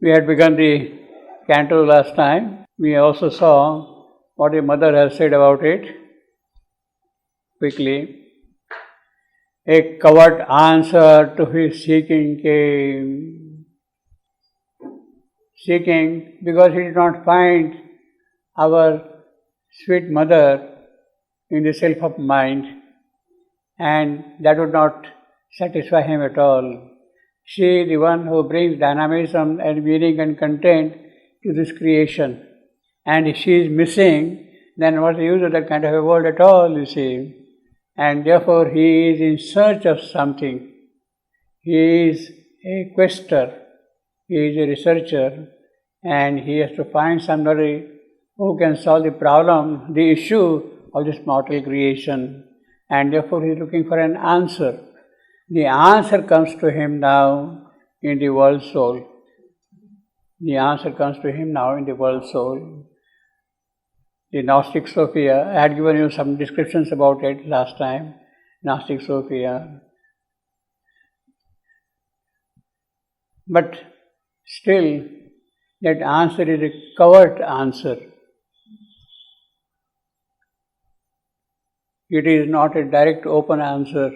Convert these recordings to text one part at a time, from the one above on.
We had begun the canto last time. We also saw what the mother has said about it. Quickly, a covert answer to his seeking came. Seeking because he did not find our sweet mother in the self of mind, and that would not satisfy him at all. She, the one who brings dynamism and meaning and content to this creation. And if she is missing, then what's the use of that kind of a world at all, you see? And therefore he is in search of something. He is a quester, he is a researcher, and he has to find somebody who can solve the problem, the issue of this mortal creation. And therefore he is looking for an answer. The answer comes to him now in the world soul. The answer comes to him now in the world soul. The Gnostic Sophia, I had given you some descriptions about it last time. Gnostic Sophia. But still, that answer is a covert answer. It is not a direct open answer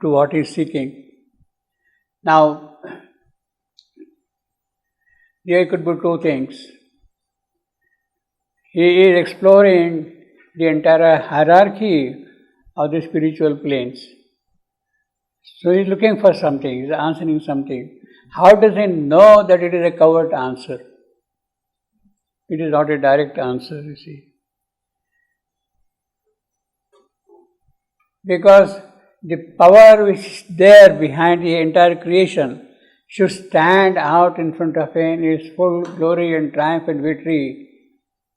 to what he is seeking. Now, there could be two things. He is exploring the entire hierarchy of the spiritual planes. So he is looking for something, he is answering something. How does he know that it is a covert answer? It is not a direct answer, you see. Because the power which is there behind the entire creation should stand out in front of him in its full glory and triumph and victory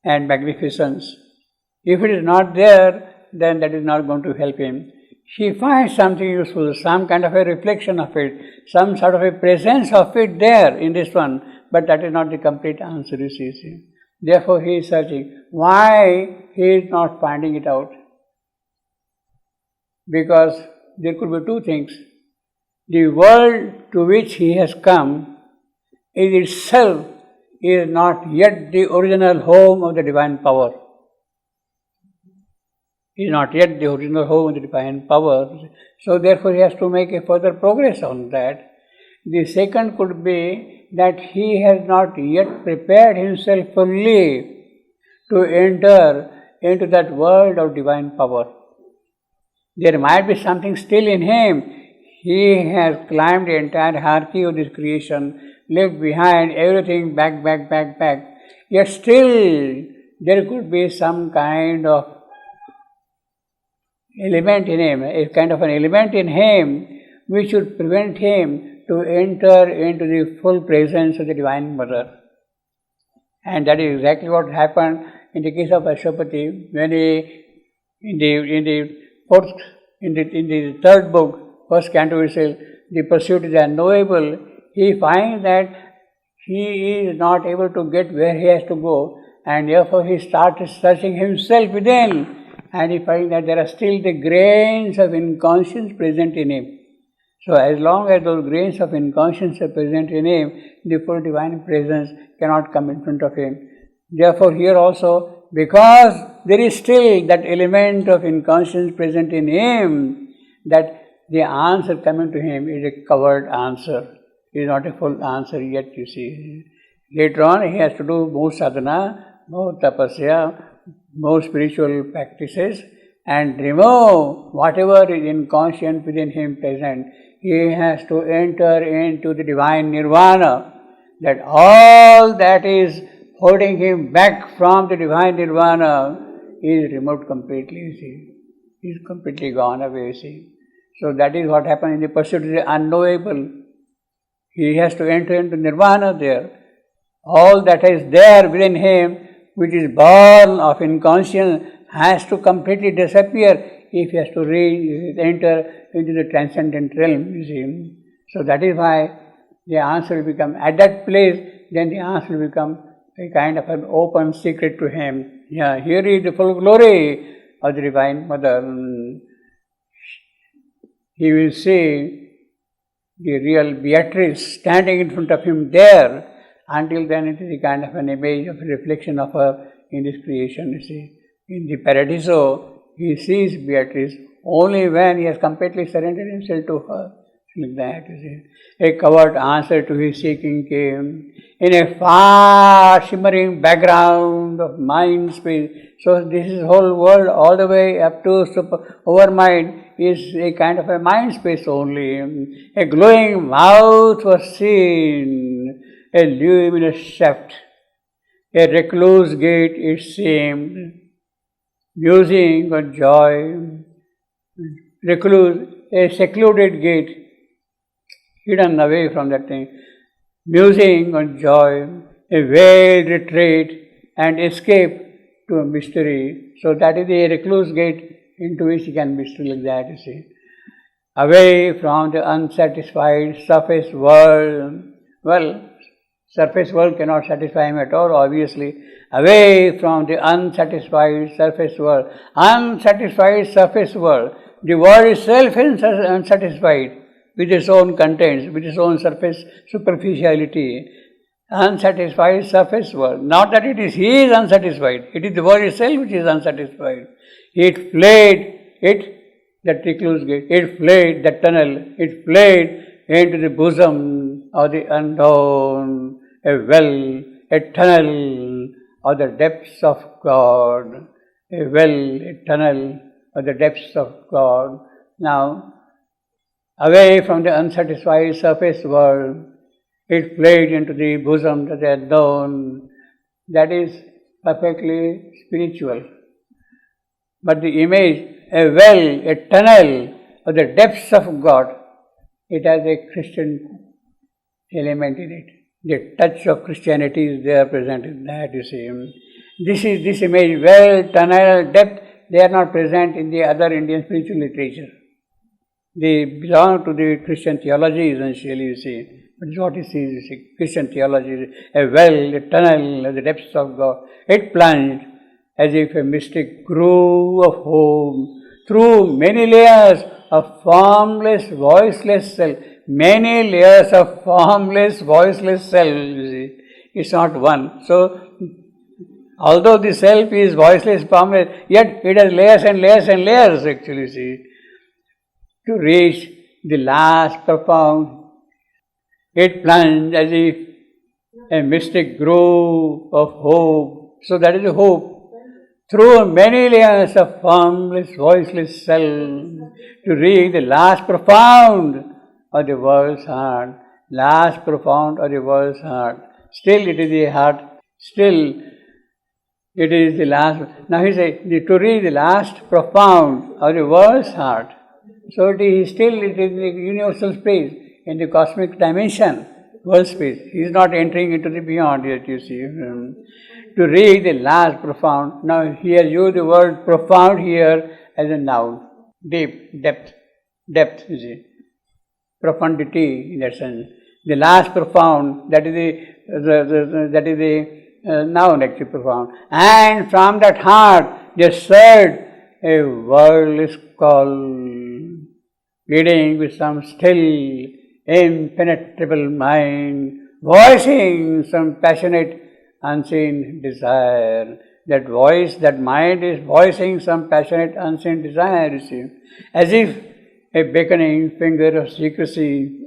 and magnificence. If it is not there, then that is not going to help him. He finds something useful, some kind of a reflection of it, some sort of a presence of it there in this one, but that is not the complete answer, you see. Therefore he is searching. Why he is not finding it out? Because there could be two things. The world to which he has come is itself is not yet the original home of the divine power. Is not yet the original home of the divine power. So therefore he has to make a further progress on that. The second could be that he has not yet prepared himself fully to enter into that world of divine power. There might be something still in him. He has climbed the entire hierarchy of this creation, left behind everything back. Yet still there could be some kind of element in him, a kind of an element in him which should prevent him to enter into the full presence of the Divine Mother. And that is exactly what happened in the case of Ashwapati when he, in the third book, first canto, it says, the pursuit is unknowable. He finds that he is not able to get where he has to go, and therefore he starts searching himself within, and he finds that there are still the grains of inconscience present in him. So as long as those grains of inconscience are present in him, the full divine presence cannot come in front of him. Therefore here also, because there is still that element of inconscience present in him, that the answer coming to him is a covered answer. It is not a full answer yet, you see. Later on, he has to do more sadhana, more tapasya, more spiritual practices, and remove whatever is inconscient within him present. He has to enter into the divine nirvana, that all that is holding him back from the divine nirvana is removed completely, you see. He is completely gone away, you see. So that is what happened in the pursuit of the unknowable. He has to enter into nirvana there. All that is there within him, which is born of inconscience, has to completely disappear if he has to enter into the transcendent realm, you see. So that is why the answer will become, at that place, then the answer will become a kind of an open secret to him. Yeah, here is the full glory of the Divine Mother. He will see the real Beatrice standing in front of him there, Until then, it is a kind of an image of reflection of her in this creation, you see. In the Paradiso, he sees Beatrice only when he has completely surrendered himself to her. Like that, you see. A covert answer to his seeking came in a far shimmering background of mind space. So this is whole world all the way up to over mind is a kind of a mind space only. A glowing mouth was seen, a luminous shaft, a recluse gate it seemed, musing on joy, recluse, a secluded gate, hidden away from that thing, musing on joy, a veiled retreat and escape to a mystery. So that is the recluse gate into which he can mystery like that, you see. Away from the unsatisfied surface world. Well, surface world cannot satisfy him at all, obviously. Away from the unsatisfied surface world. Unsatisfied surface world. The world itself is unsatisfied with its own contents, with its own surface superficiality. Unsatisfied surface world. Not that it is he is unsatisfied, it is the world itself which is unsatisfied. It fled, that recluse gate, it fled that tunnel, it fled into the bosom of the unknown, a well, a tunnel of the depths of God, a well, a tunnel of the depths of God. Now, away from the unsatisfied surface world, it fled into the bosom of the unknown. That is perfectly spiritual. But the image, a well, a tunnel of the depths of God, it has a Christian element in it. The touch of Christianity is there present in that, you see. This image, well, tunnel, depth, they are not present in the other Indian spiritual literature. They belong to the Christian theology essentially, you see. But what it is, you see, Christian theology, a well, a tunnel of the depths of God. It plunged as if a mystic groove of home through many layers of formless, voiceless self. Many layers of formless, voiceless self, you see. It's not one. So, although the self is voiceless, formless, yet it has layers and layers and layers actually, you see. To reach the last profound, it plunged as if a mystic groove of hope. So that is the hope. Through many layers of formless, voiceless self, to reach the last profound of the world's heart. Last profound of the world's heart. Still it is the heart. Still it is the last. Now he says, to reach the last profound of the world's heart. So it is in the universal space, in the cosmic dimension, world space. He is not entering into the beyond yet, you see. To reach the last profound. Now he has used the word profound here as a noun. Deep, depth, you see. Profundity in that sense. The last profound, that is the noun actually, profound. And from that heart there surged a wordless call, leading with some still, impenetrable mind, voicing some passionate, unseen desire. That voice, that mind is voicing some passionate, unseen desire, you see. As if a beckoning finger of secrecy,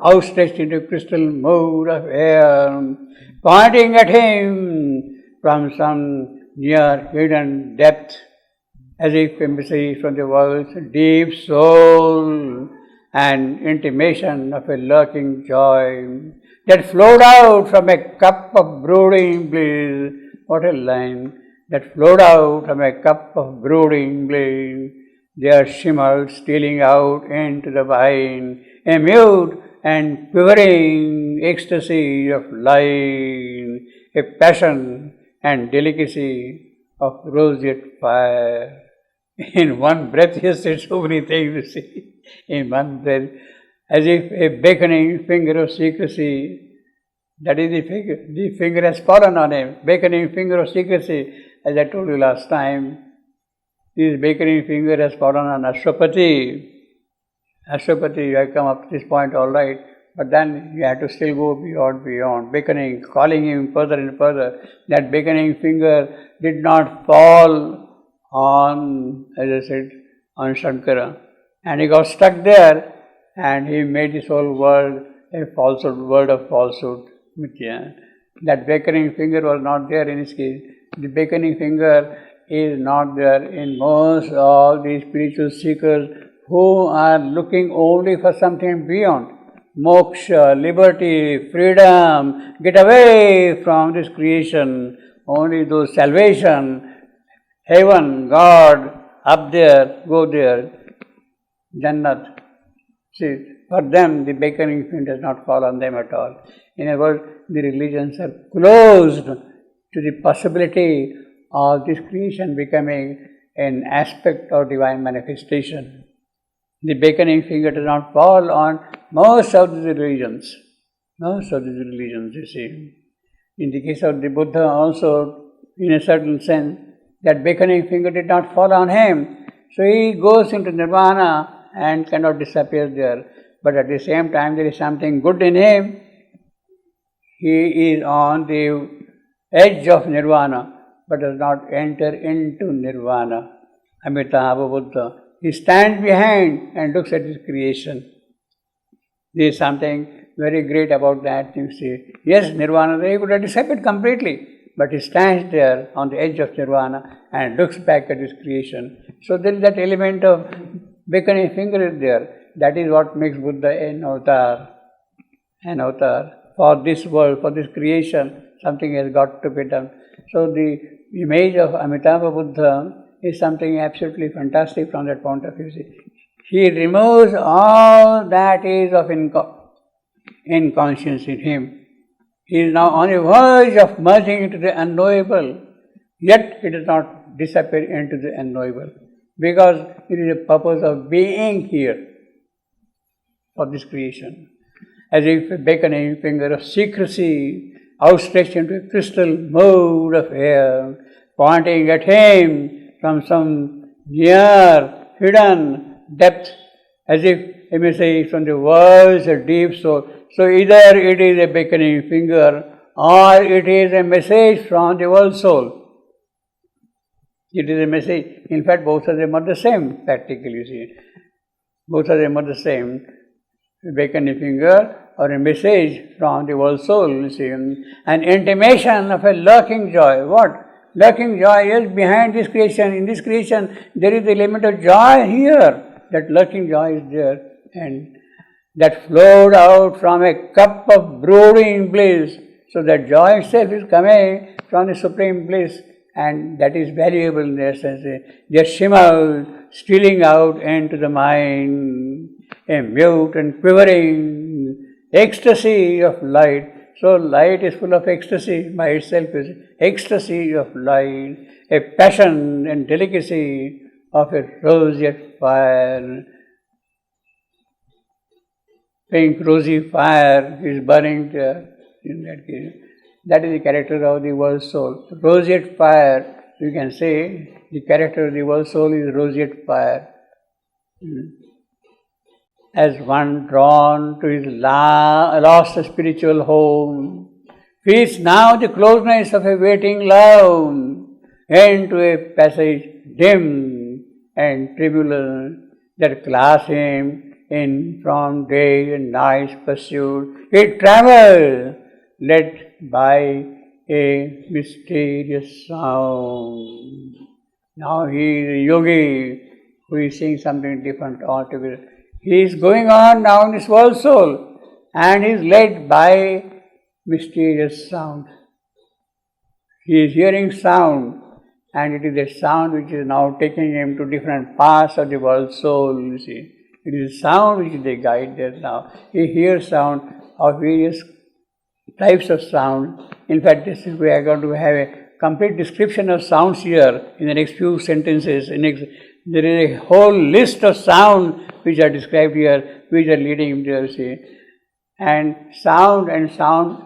outstretched into crystal mood of air, pointing at him from some near hidden depth, as if a message from the world's deep soul, an intimation of a lurking joy that flowed out from a cup of brooding bliss. What a line! That flowed out from a cup of brooding bliss. There shimmered, stealing out into the wine, a mute and quivering ecstasy of light, a passion and delicacy of roseate fire. In one breath, he said so many things, you see. In one breath, as if a beckoning finger of secrecy, that is the finger has fallen on him, beckoning finger of secrecy, as I told you last time. This beckoning finger has fallen on Ashwapati. Ashwapati, I come up to this point all right, But then he had to still go beyond, beckoning, calling him further and further. That beckoning finger did not fall on, as I said, on Shankara. And he got stuck there, and he made this whole world a falsehood, world of falsehood, mithya. That beckoning finger was not there in his case. The beckoning finger is not there in most of these spiritual seekers who are looking only for something beyond. Moksha, liberty, freedom, get away from this creation. Only those salvation, heaven, God, up there, go there, Jannat. See, for them the beckoning finger does not fall on them at all. In other words, the religions are closed to the possibility of this creation becoming an aspect of divine manifestation. The beckoning finger does not fall on most of the religions. Most of these religions, you see. In the case of the Buddha also, in a certain sense, that beckoning finger did not fall on him. So he goes into nirvana and cannot disappear there. But at the same time, there is something good in him. He is on the edge of nirvana, but does not enter into nirvana. Amitabha Buddha. He stands behind and looks at his creation. There is something very great about that, you see. Yes, nirvana, he could have disappeared completely, but he stands there on the edge of nirvana and looks back at his creation. So there is that element of beckoning finger is there. That is what makes Buddha an avatar. An avatar. For this world, for this creation, something has got to be done. So the image of Amitabha Buddha is something absolutely fantastic from that point of view. He removes all that is of inconscience in him. He is now on the verge of merging into the unknowable, yet it does not disappear into the unknowable, because it is the purpose of being here for this creation. As if a beckoning finger of secrecy outstretched into a crystal mold of air, pointing at him from some near, hidden depth, as if he may say from the world's deep soul. So either it is a beckoning finger or it is a message from the world soul. It is a message. In fact, both of them are the same, practically, you see. Both of them are the same. A beckoning finger or a message from the world soul, you see. An intimation of a lurking joy. What? Lurking joy is behind this creation. In this creation, there is the element of joy here. That lurking joy is there. And that flowed out from a cup of brooding bliss. So that joy itself is coming from the supreme bliss. And that is valuable in their sense. Just shimmer, stealing out into the mind, a mute and quivering ecstasy of light. So light is full of ecstasy by itself, is ecstasy of light, a passion and delicacy of a roseate fire. Pink rosy fire is burning there in that case. That is the character of the world soul. Roseate fire, you can say, the character of the world soul is roseate fire. As one drawn to his lost spiritual home, feels now the closeness of a waiting love, into a passage dim and tribulous that clasps him in from day and night's pursuit. He travels, led by a mysterious sound. Now he is a yogi who is seeing something different altogether. He is going on now in his world soul and he is led by mysterious sound. He is hearing sound and it is a sound which is now taking him to different parts of the world soul, you see. It is sound which they guide there now. He hears sound of various types of sound. In fact, we are going to have a complete description of sounds here in the next few sentences. There is a whole list of sound which are described here, which are leading him to see. And sound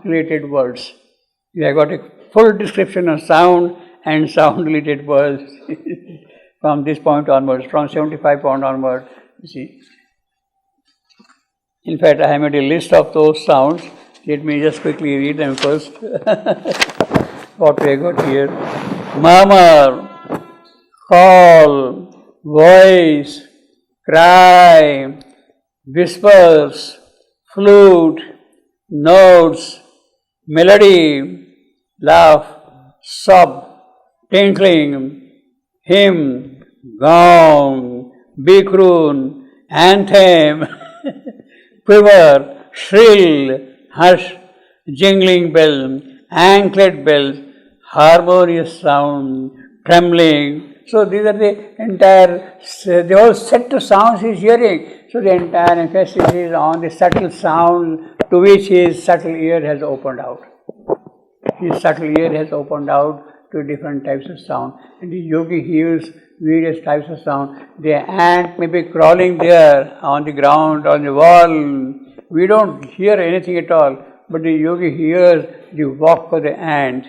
related words. We have got a full description of sound and sound related words from this point onwards, from 75 point onwards, you see. In fact, I have made a list of those sounds. Let me just quickly read them first. What we got here. Murmur, call, voice, cry, whispers, flute, notes, melody, laugh, sob, tinkling, hymn, gong, bikroon, anthem, quiver, shrill, hush, jingling bell, anklet bells, harmonious sound, trembling. So these are the entire, the whole set of sounds he is hearing. So the entire emphasis is on the subtle sound to which his subtle ear has opened out. His subtle ear has opened out to different types of sound. And the yogi hears various types of sound. The ant may be crawling there on the ground, on the wall. We don't hear anything at all, but the yogi hears the walk of the ant,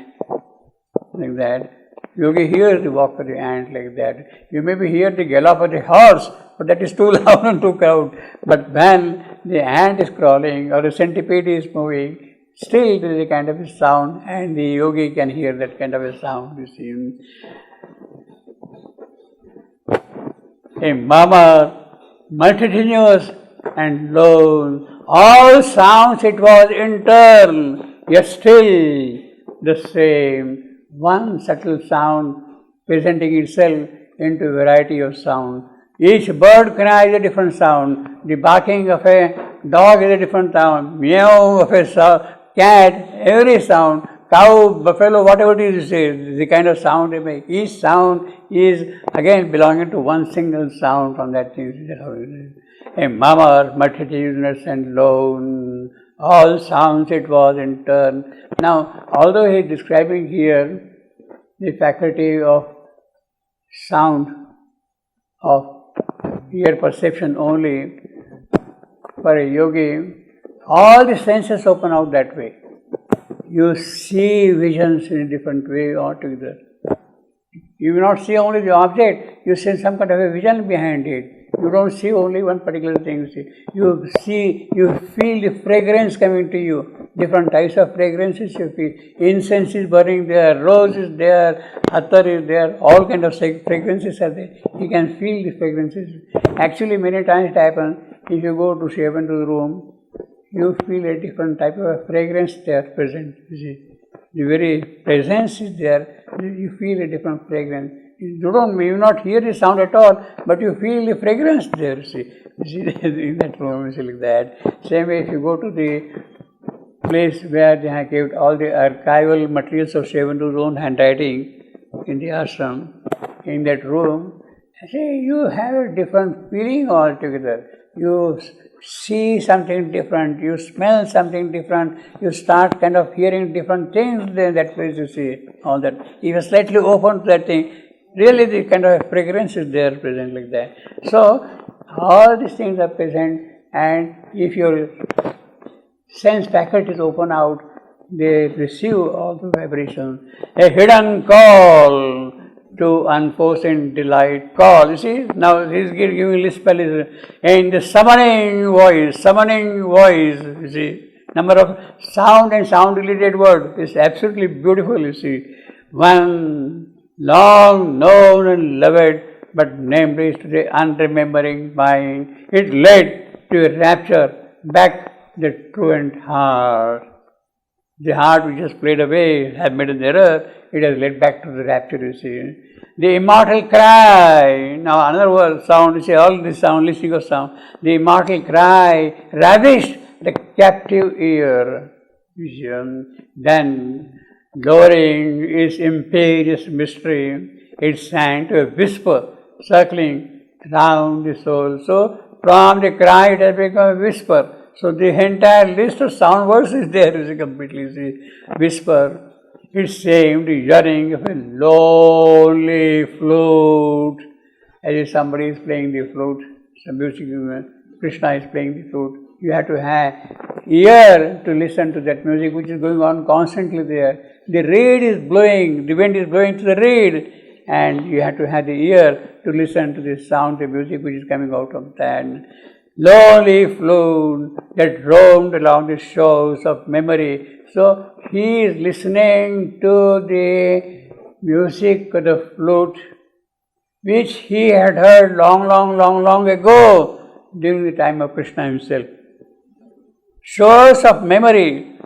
like that. Yogi hears the walk of the ant like that. You maybe hear the gallop of the horse, but that is too loud and too loud. But when the ant is crawling or the centipede is moving, still there is a kind of a sound, and the yogi can hear that kind of a sound, you see. A murmur, multitudinous and low, all sounds it was internal, yet still the same. One subtle sound presenting itself into a variety of sound. Each bird cry is a different sound. The barking of a dog is a different sound. Meow of a cat, every sound. Cow, buffalo, whatever it is, the kind of sound they make. Each sound is again belonging to one single sound from that thing. A murmur, multitudinous and lone, all sounds it was in turn. Now, although he is describing here the faculty of sound, of ear perception only, for a yogi, all the senses open out that way. You see visions in a different way altogether. You will not see only the object, you see some kind of a vision behind it. You don't see only one particular thing. You feel the fragrance coming to you. Different types of fragrances you feel. Incense is burning there, rose is there, attar is there, all kind of fragrances are there. You can feel the fragrances. Actually, many times it happens, if you go to shave into the room, you feel a different type of a fragrance there present. You see. The very presence is there, you feel a different fragrance. You will not hear the sound at all, but you feel the fragrance there, you see in that room, you see like that. Same way if you go to the place where they have kept all the archival materials of Shivandu's own handwriting in the ashram, in that room, you have a different feeling altogether. You see something different, you smell something different, you start kind of hearing different things in that place, you see, all that. If you slightly open to that thing, really the kind of fragrance is there present like that. So, all these things are present, and if your sense faculties open out, they receive all the vibrations. A hidden call to unforeseen delight. Call, you see, now he is giving this spell is in the summoning voice, you see. Number of sound and sound related words is absolutely beautiful, you see. One long known and loved, but nameless to the unremembering mind. It led to a rapture back the truant heart. The heart which has played away, has made an error, it has led back to the rapture, you see. The immortal cry, now another word, sound, you see, all this sound, listening of sound. The immortal cry ravished the captive ear. Then, lowering its imperious mystery, it sang to a whisper, circling round the soul. So, from the cry, it has become a whisper. So, the entire list of sound words is there, is completely, see, whisper. It's saying the yearning of a lonely flute. As if somebody is playing the flute, some music, Krishna is playing the flute. You have to have ear to listen to that music which is going on constantly there. The reed is blowing, the wind is blowing to the reed, and you have to have the ear to listen to the sound, the music which is coming out of that. lonely flute that roamed along the shores of memory. So he is listening to the music of the flute, which he had heard long ago during the time of Krishna himself. Shores of memory,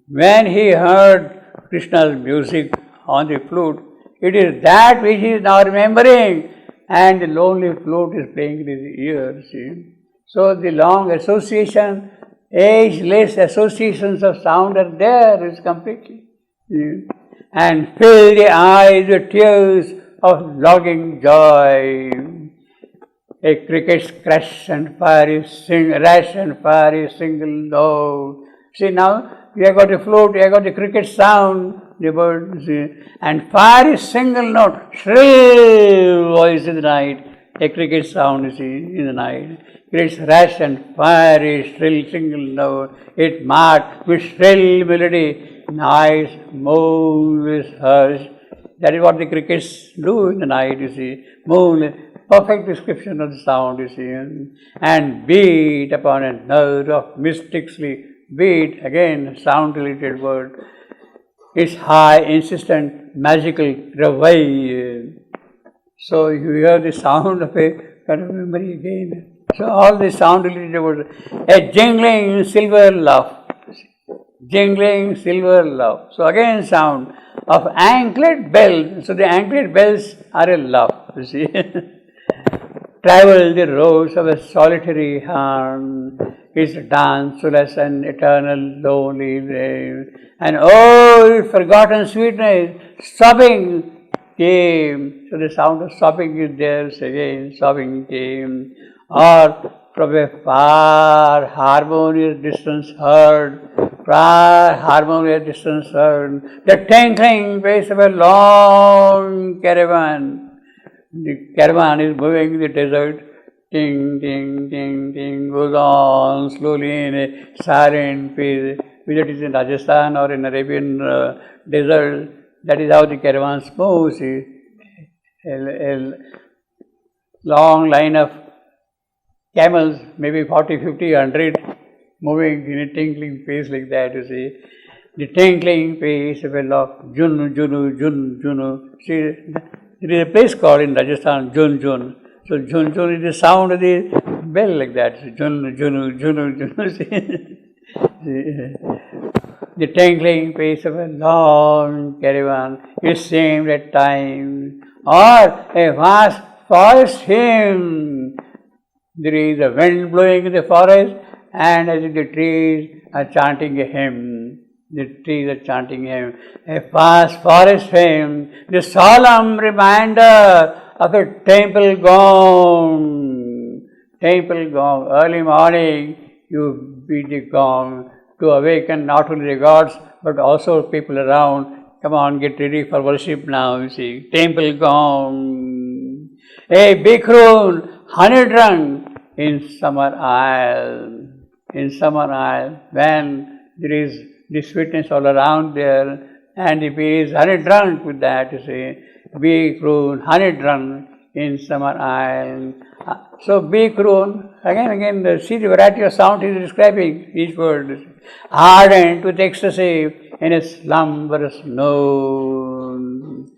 when he heard Krishna's music on the flute, it is that which he is now remembering, and the lonely flute is playing in his ears. See? So the long association, ageless associations of sound are there, is completely. See? And fill the eyes with tears of longing joy. A cricket's crash and fiery rash and fiery single note. See now, we have got the flute, we have got the cricket sound, the bird, see, and fiery single note, shrill voice in the night, a cricket sound, you see, in the night. Cricket's rash and fiery shrill single note, it marked with shrill melody, nice, moonless hush. That is what the crickets do in the night, you see, moonless. Perfect description of the sound, you see, and beat upon a note of mystically beat, again, sound-related word. It's high, insistent, magical reveille. So you hear the sound of a kind of memory again. So all the sound-related words. A jingling silver laugh. Jingling silver laugh. So again sound of anklet bells. So the anklet bells are a laugh, you see. Travel the roads of a solitary heart, his danceless and eternal lonely grave. And oh, forgotten sweetness, sobbing came. So the sound of sobbing is there again, sobbing came. Or from a far harmonious distance heard, far harmonious distance heard, the tinkling pace of a long caravan. The caravan is moving in the desert, ting, ting, ting, ting, goes on slowly in a silent pace. Whether it is in Rajasthan or in Arabian desert, that is how the caravans move. See, a long line of camels, maybe 40, 50, 100, moving in a tinkling pace like that, you see. The tinkling pace of a lot, Junu, Junu, Jun, Junu. See, there is a place called in Rajasthan, Jun Jun. So Jun Jun is the sound of the bell like that. So Jun Junu Junu Junu. The tinkling pace of a long caravan is seemed at times, or a vast forest hymn. There is a wind blowing in the forest, and as if the trees are chanting a hymn. The trees are chanting hymn, a vast forest hymn, the solemn reminder of a temple gong. Temple gong. Early morning, you beat the gong to awaken not only the gods but also people around. Come on, get ready for worship now, you see. Temple gong. A bhikkhun, honey drunk in summer isle. In summer isle, when there is the sweetness all around there, and if he is honey drunk with that, you see, bhikkhun, honey drunk in summer isle. So bhikkhun, again, see the variety of sound he is describing, each word. Ardent with ecstasy in a slumberous note,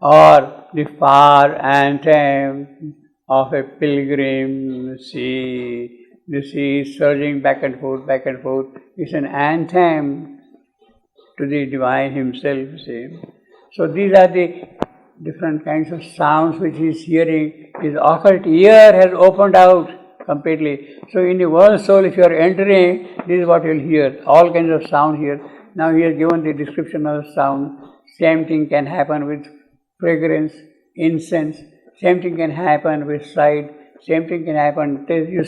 or the far anthem of a pilgrim sea. The sea is surging back and forth, It's an anthem to the divine himself, see. So these are the different kinds of sounds which he is hearing. His occult ear has opened out completely. So in the world soul, if you are entering, this is what you will hear. All kinds of sound here. Now he has given the description of sound. Same thing can happen with fragrance, incense. Same thing can happen with sight. Same thing can happen. You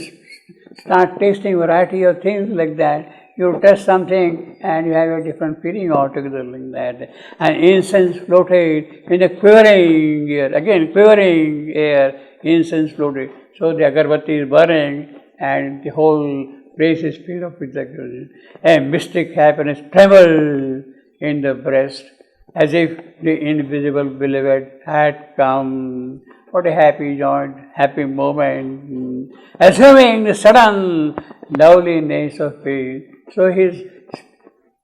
start tasting variety of things like that. You taste something and you have a different feeling altogether like that. And incense floated in the quivering air. Again, quivering air, incense floated. So the agarbatti is burning and the whole place is filled up with that. A mystic happiness trembled in the breast as if the invisible beloved had come. What a happy joint, happy moment, assuming the sudden loveliness of faith. So his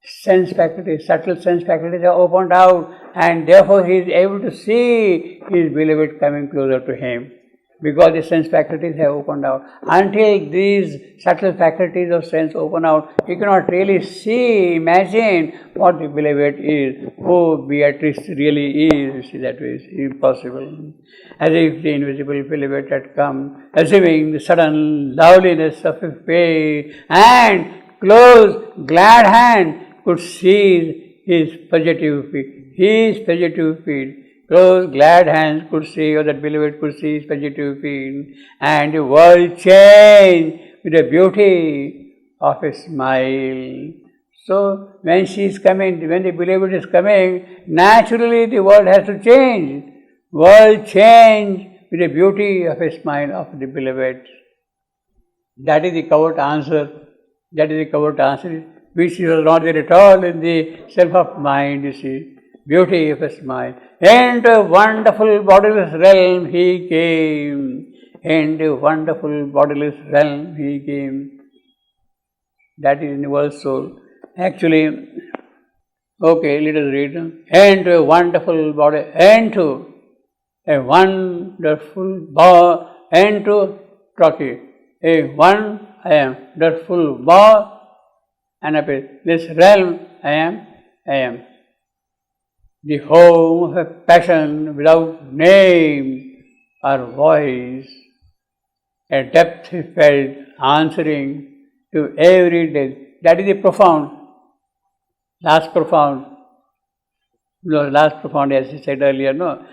sense faculties, subtle sense faculties are opened out, and therefore he is able to see his beloved coming closer to him, because the sense faculties have opened out. Until these subtle faculties of sense open out, you cannot really see, imagine what the beloved is, who Beatrice really is. You see, that way is impossible. As if the invisible beloved had come, assuming the sudden loveliness of his face, and close, glad hand could seize his fugitive feet. His fugitive feet. Close, glad hands could see, or that beloved could see his fugitive feet, and the world changed with the beauty of a smile. So, when she is coming, when the beloved is coming, naturally the world has to change. World change with the beauty of a smile of the beloved. That is the covert answer. That is the covert answer, which was not there at all in the self of mind, you see. Beauty of a smile. Into a wonderful bodiless realm he came. Into a wonderful bodiless realm he came. That is in the world soul. Actually, okay, let us read. Into a wonderful body, into a wonderful body, into Turkey. A wonderful body, and this realm I am. The home of a passion without name or voice, a depth he felt answering to every day. That is the last profound as I said earlier, no?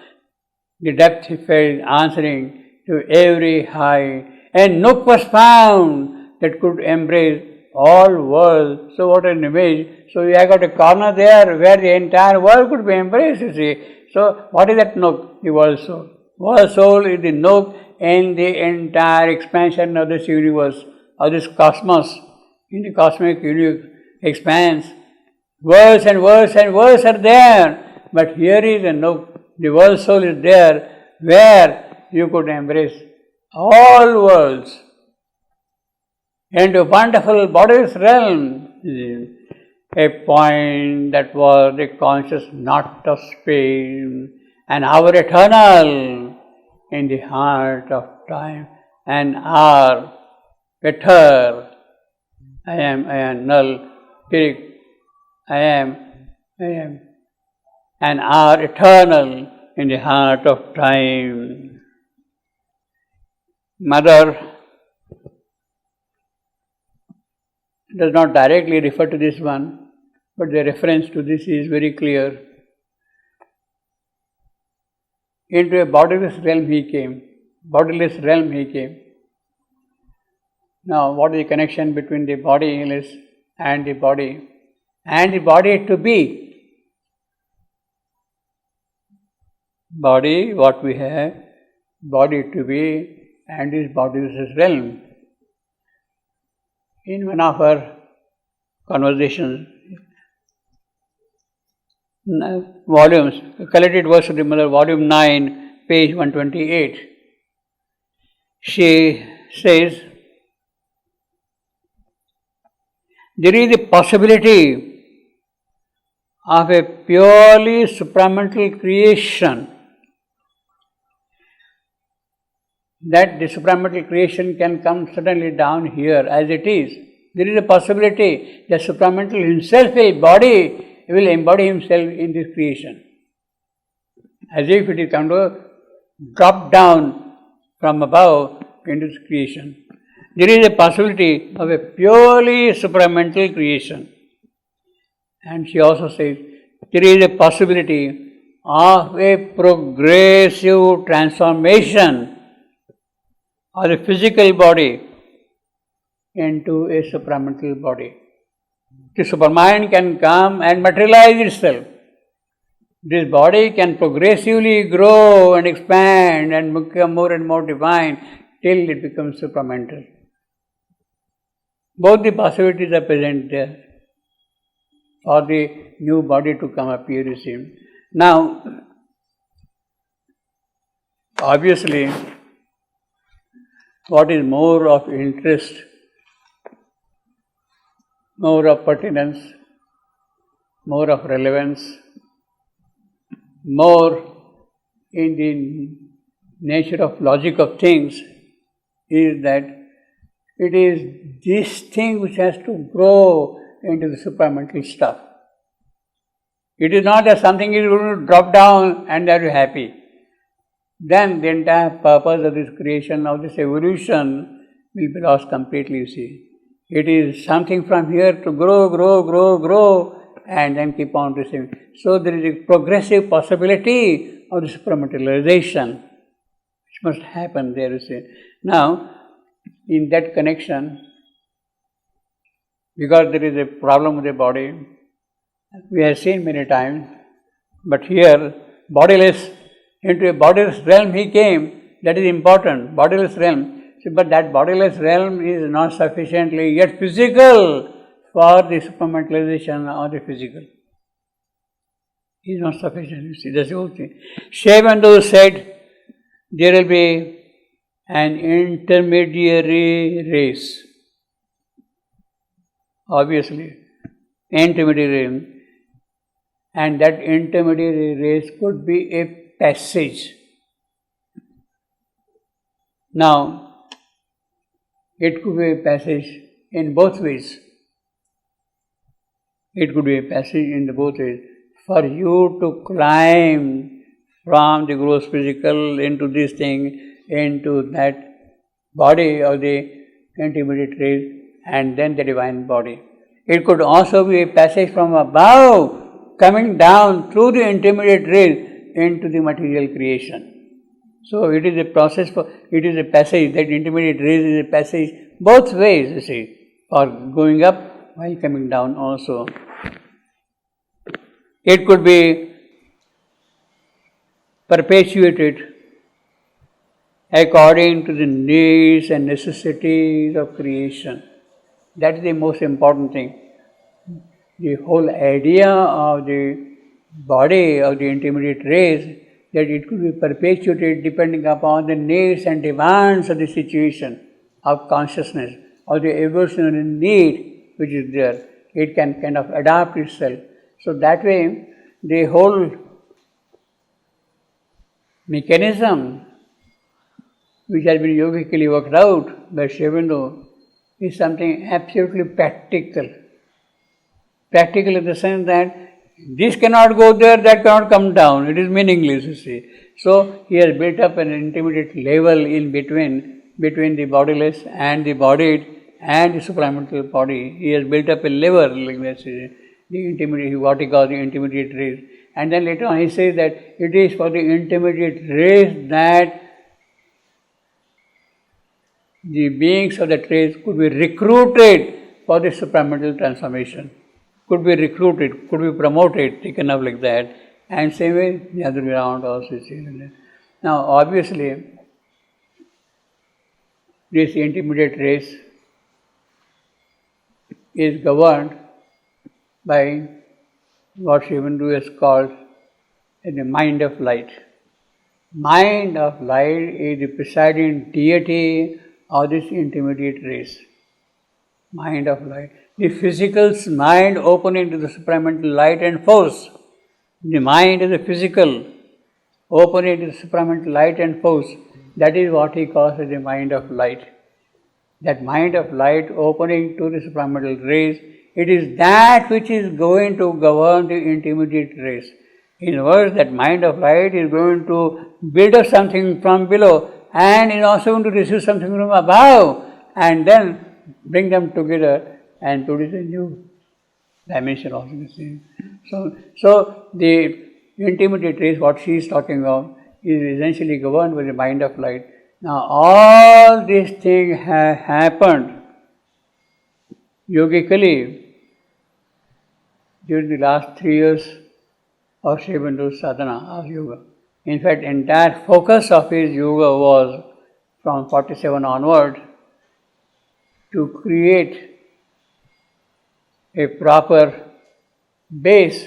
The depth he felt answering to every high, and nook was found that could embrace all world. So what an image. So you have got a corner there where the entire world could be embraced, you see. So what is that nook? The world soul. World soul is the nook in the entire expansion of this universe, of this cosmos, in the cosmic expanse. Worlds and worlds and worlds are there, but here is a nook. The world soul is there where you could embrace all worlds. And a wonderful bodiless realm, a point that was the conscious knot of space, an hour eternal in the heart of time, an hour eternal. I am null, Pyrrhic, I am, an hour eternal in the heart of time. Mother does not directly refer to this one, but the reference to this is very clear. Into a bodiless realm he came. Bodiless realm he came. Now, what is the connection between the bodiless and the body? And the body to be. Body, what we have, body to be, and this bodiless realm. In one of our conversations, volumes, Collected Works of the Mother, volume 9, page 128, she says, there is a possibility of a purely supramental creation, that the supramental creation can come suddenly down here as it is. There is a possibility that supramental himself will embody himself in this creation, as if it is come to drop down from above into this creation. There is a possibility of a purely supramental creation. And she also says, there is a possibility of a progressive transformation of the physical body into a supramental body. The supermind can come and materialize itself. This body can progressively grow and expand and become more and more divine till it becomes supramental. Both the possibilities are present there for the new body to come appear, you see. Now, obviously, what is more of interest, more of pertinence, more of relevance, more in the nature of logic of things is that it is this thing which has to grow into the supramental stuff. It is not that something is going to drop down and they are happy. Then the entire purpose of this creation, of this evolution will be lost completely, you see. It is something from here to grow, and then keep on receiving. So there is a progressive possibility of the supramaterialization which must happen there, you see. Now, in that connection, because there is a problem with the body, we have seen many times, but here, bodiless, into a bodiless realm he came, that is important, bodiless realm. But that bodiless realm is not sufficiently yet physical for the supramaterialization of the physical. It is not sufficient, you see, that's the whole thing. Sri Aurobindo said there will be an intermediary race. Obviously, intermediary race. And that intermediary race could be a passage. Now, it could be a passage in both ways. It could be a passage in both ways. For you to climb from the gross physical into this thing, into that body of the intermediate race, and then the divine body. It could also be a passage from above, coming down through the intermediate rays into the material creation. So it is a process it is a passage, that intermediate rays is a passage both ways, you see, for going up while coming down also. It could be perpetuated according to the needs and necessities of creation. That is the most important thing. The whole idea of the body of the intermediate rays, that it could be perpetuated depending upon the needs and demands of the situation of consciousness, or the evolutionary need which is there. It can kind of adapt itself. So that way, the whole mechanism which has been yogically worked out by Sri Aurobindo is something absolutely practical. Practical in the sense that this cannot go there, that cannot come down. It is meaningless, you see. So he has built up an intermediate level in between the bodiless and the bodied and the supramental body. He has built up a level like this, the intermediate, what he calls the intermediate race. And then later on he says that it is for the intermediate race that the beings of that race could be recruited for the supramental transformation. Could be recruited, could be promoted, taken up like that, and same way the other way around also. Now, obviously, this intermediate race is governed by what Sri Aurobindo has called the mind of light. Mind of light is the presiding deity of this intermediate race. Mind of light. The physical's mind opening to the supramental light and force. The mind is the physical, opening to the supramental light and force. That is what he calls the mind of light. That mind of light opening to the supramental rays, it is that which is going to govern the intermediate race. In other words, that mind of light is going to build up something from below and is also going to receive something from above, and then bring them together and produce a new dimension of the same. So the intermediate race, what she is talking about, is essentially governed by the mind of light. Now all these things have happened yogically during the last 3 years of Sri Aurobindo's sadhana of yoga. In fact, entire focus of his yoga was from 47 onward to create a proper base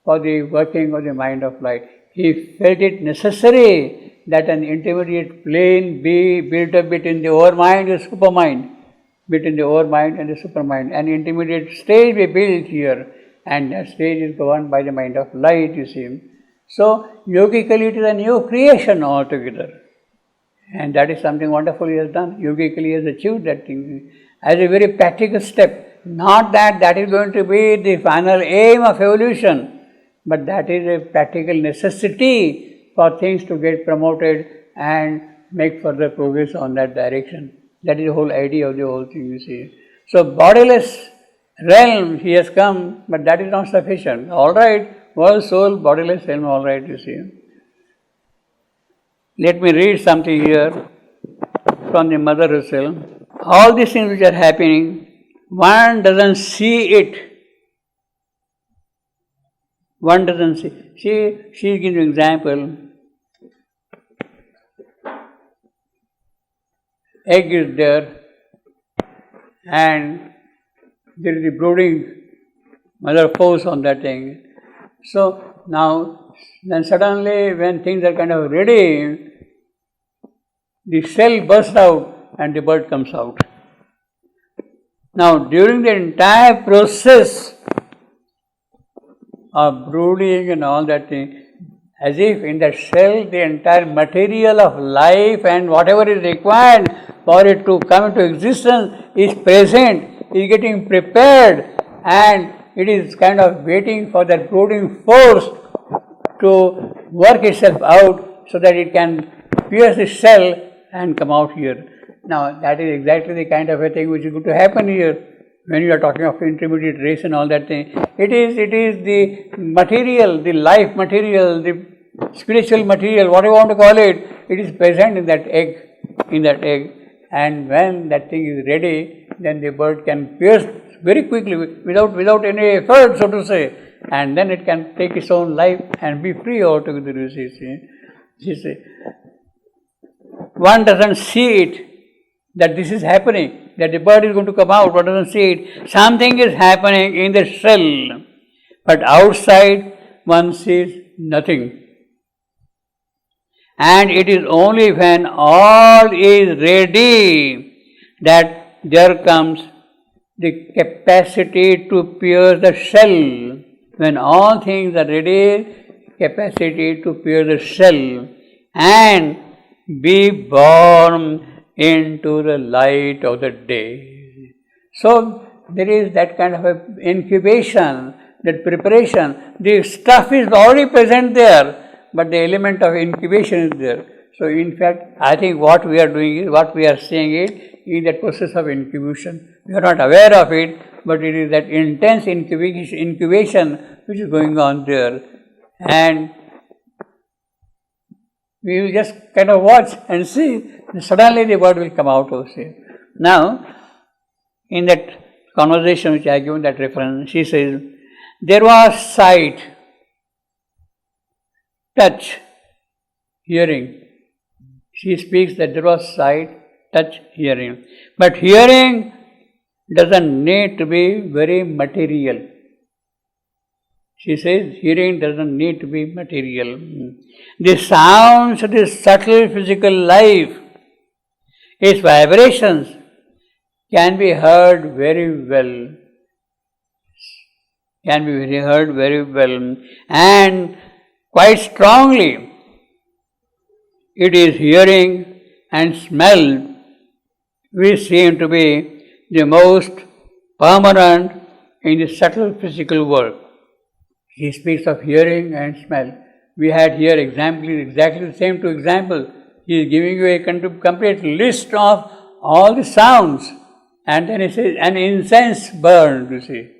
for the working of the mind of light. He felt it necessary that an intermediate plane be built up between the overmind and the supermind, between the overmind and the supermind. An intermediate stage be built here, and that stage is governed by the mind of light, you see. So, yogically it is a new creation altogether. And that is something wonderful he has done. Yogically he has achieved that thing as a very practical step. Not that that is going to be the final aim of evolution, but that is a practical necessity for things to get promoted and make further progress on that direction. That is the whole idea of the whole thing, you see. So, bodiless realm he has come, but that is not sufficient. All right, world, soul, bodiless realm, all right, you see. Let me read something here from the Mother herself. All these things which are happening, one doesn't see it. One doesn't see. She gives an example. Egg is there, and there is the brooding mother force on that thing. So now, then suddenly when things are kind of ready, the cell bursts out and the bird comes out. Now, during the entire process of brooding and all that thing, as if in that cell the entire material of life and whatever is required for it to come into existence is present, is getting prepared, and it is kind of waiting for that brooding force to work itself out so that it can pierce the cell and come out here. Now, that is exactly the kind of a thing which is going to happen here when you are talking of intermediate race and all that thing. It is the material, the life material, the spiritual material, whatever you want to call it, it is present in that egg, and when that thing is ready, then the bird can pierce very quickly without any effort, so to say, and then it can take its own life and be free altogether, you see. One doesn't see it, that this is happening, that the bird is going to come out, one doesn't see it. Something is happening in the shell, but outside one sees nothing. And it is only when all is ready that there comes the capacity to pierce the shell. When all things are ready, capacity to pierce the shell and be born into the light of the day. So, there is that kind of a incubation, that preparation. The stuff is already present there, but the element of incubation is there. So, in fact, I think what we are doing is, what we are seeing is that process of incubation. We are not aware of it, but it is that intense incubation which is going on there. And we will just kind of watch and see, and suddenly the bird will come out of it. Now, in that conversation which I have given that reference, she says, there was sight, touch, hearing. She speaks that there was sight, touch, hearing. But hearing doesn't need to be very material. She says hearing doesn't need to be material. The sounds of the subtle physical life, its vibrations can be heard very well. Can be heard very well and quite strongly. It is hearing and smell which seem to be the most permanent in the subtle physical world. He speaks of hearing and smell. We had here exactly the same two examples. He is giving you a complete list of all the sounds, and then he says, an incense burned, you see.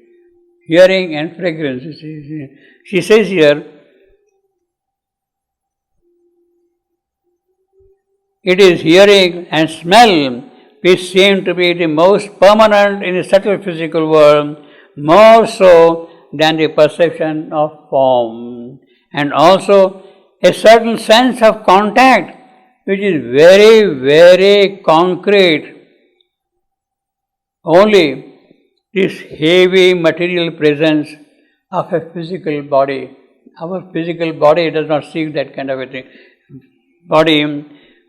Hearing and fragrance, you see. She says here, it is hearing and smell which seem to be the most permanent in the subtle physical world, more so than the perception of form, and also a certain sense of contact which is very, very concrete. Only this heavy material presence of a physical body. Our physical body does not seek that kind of a thing. Body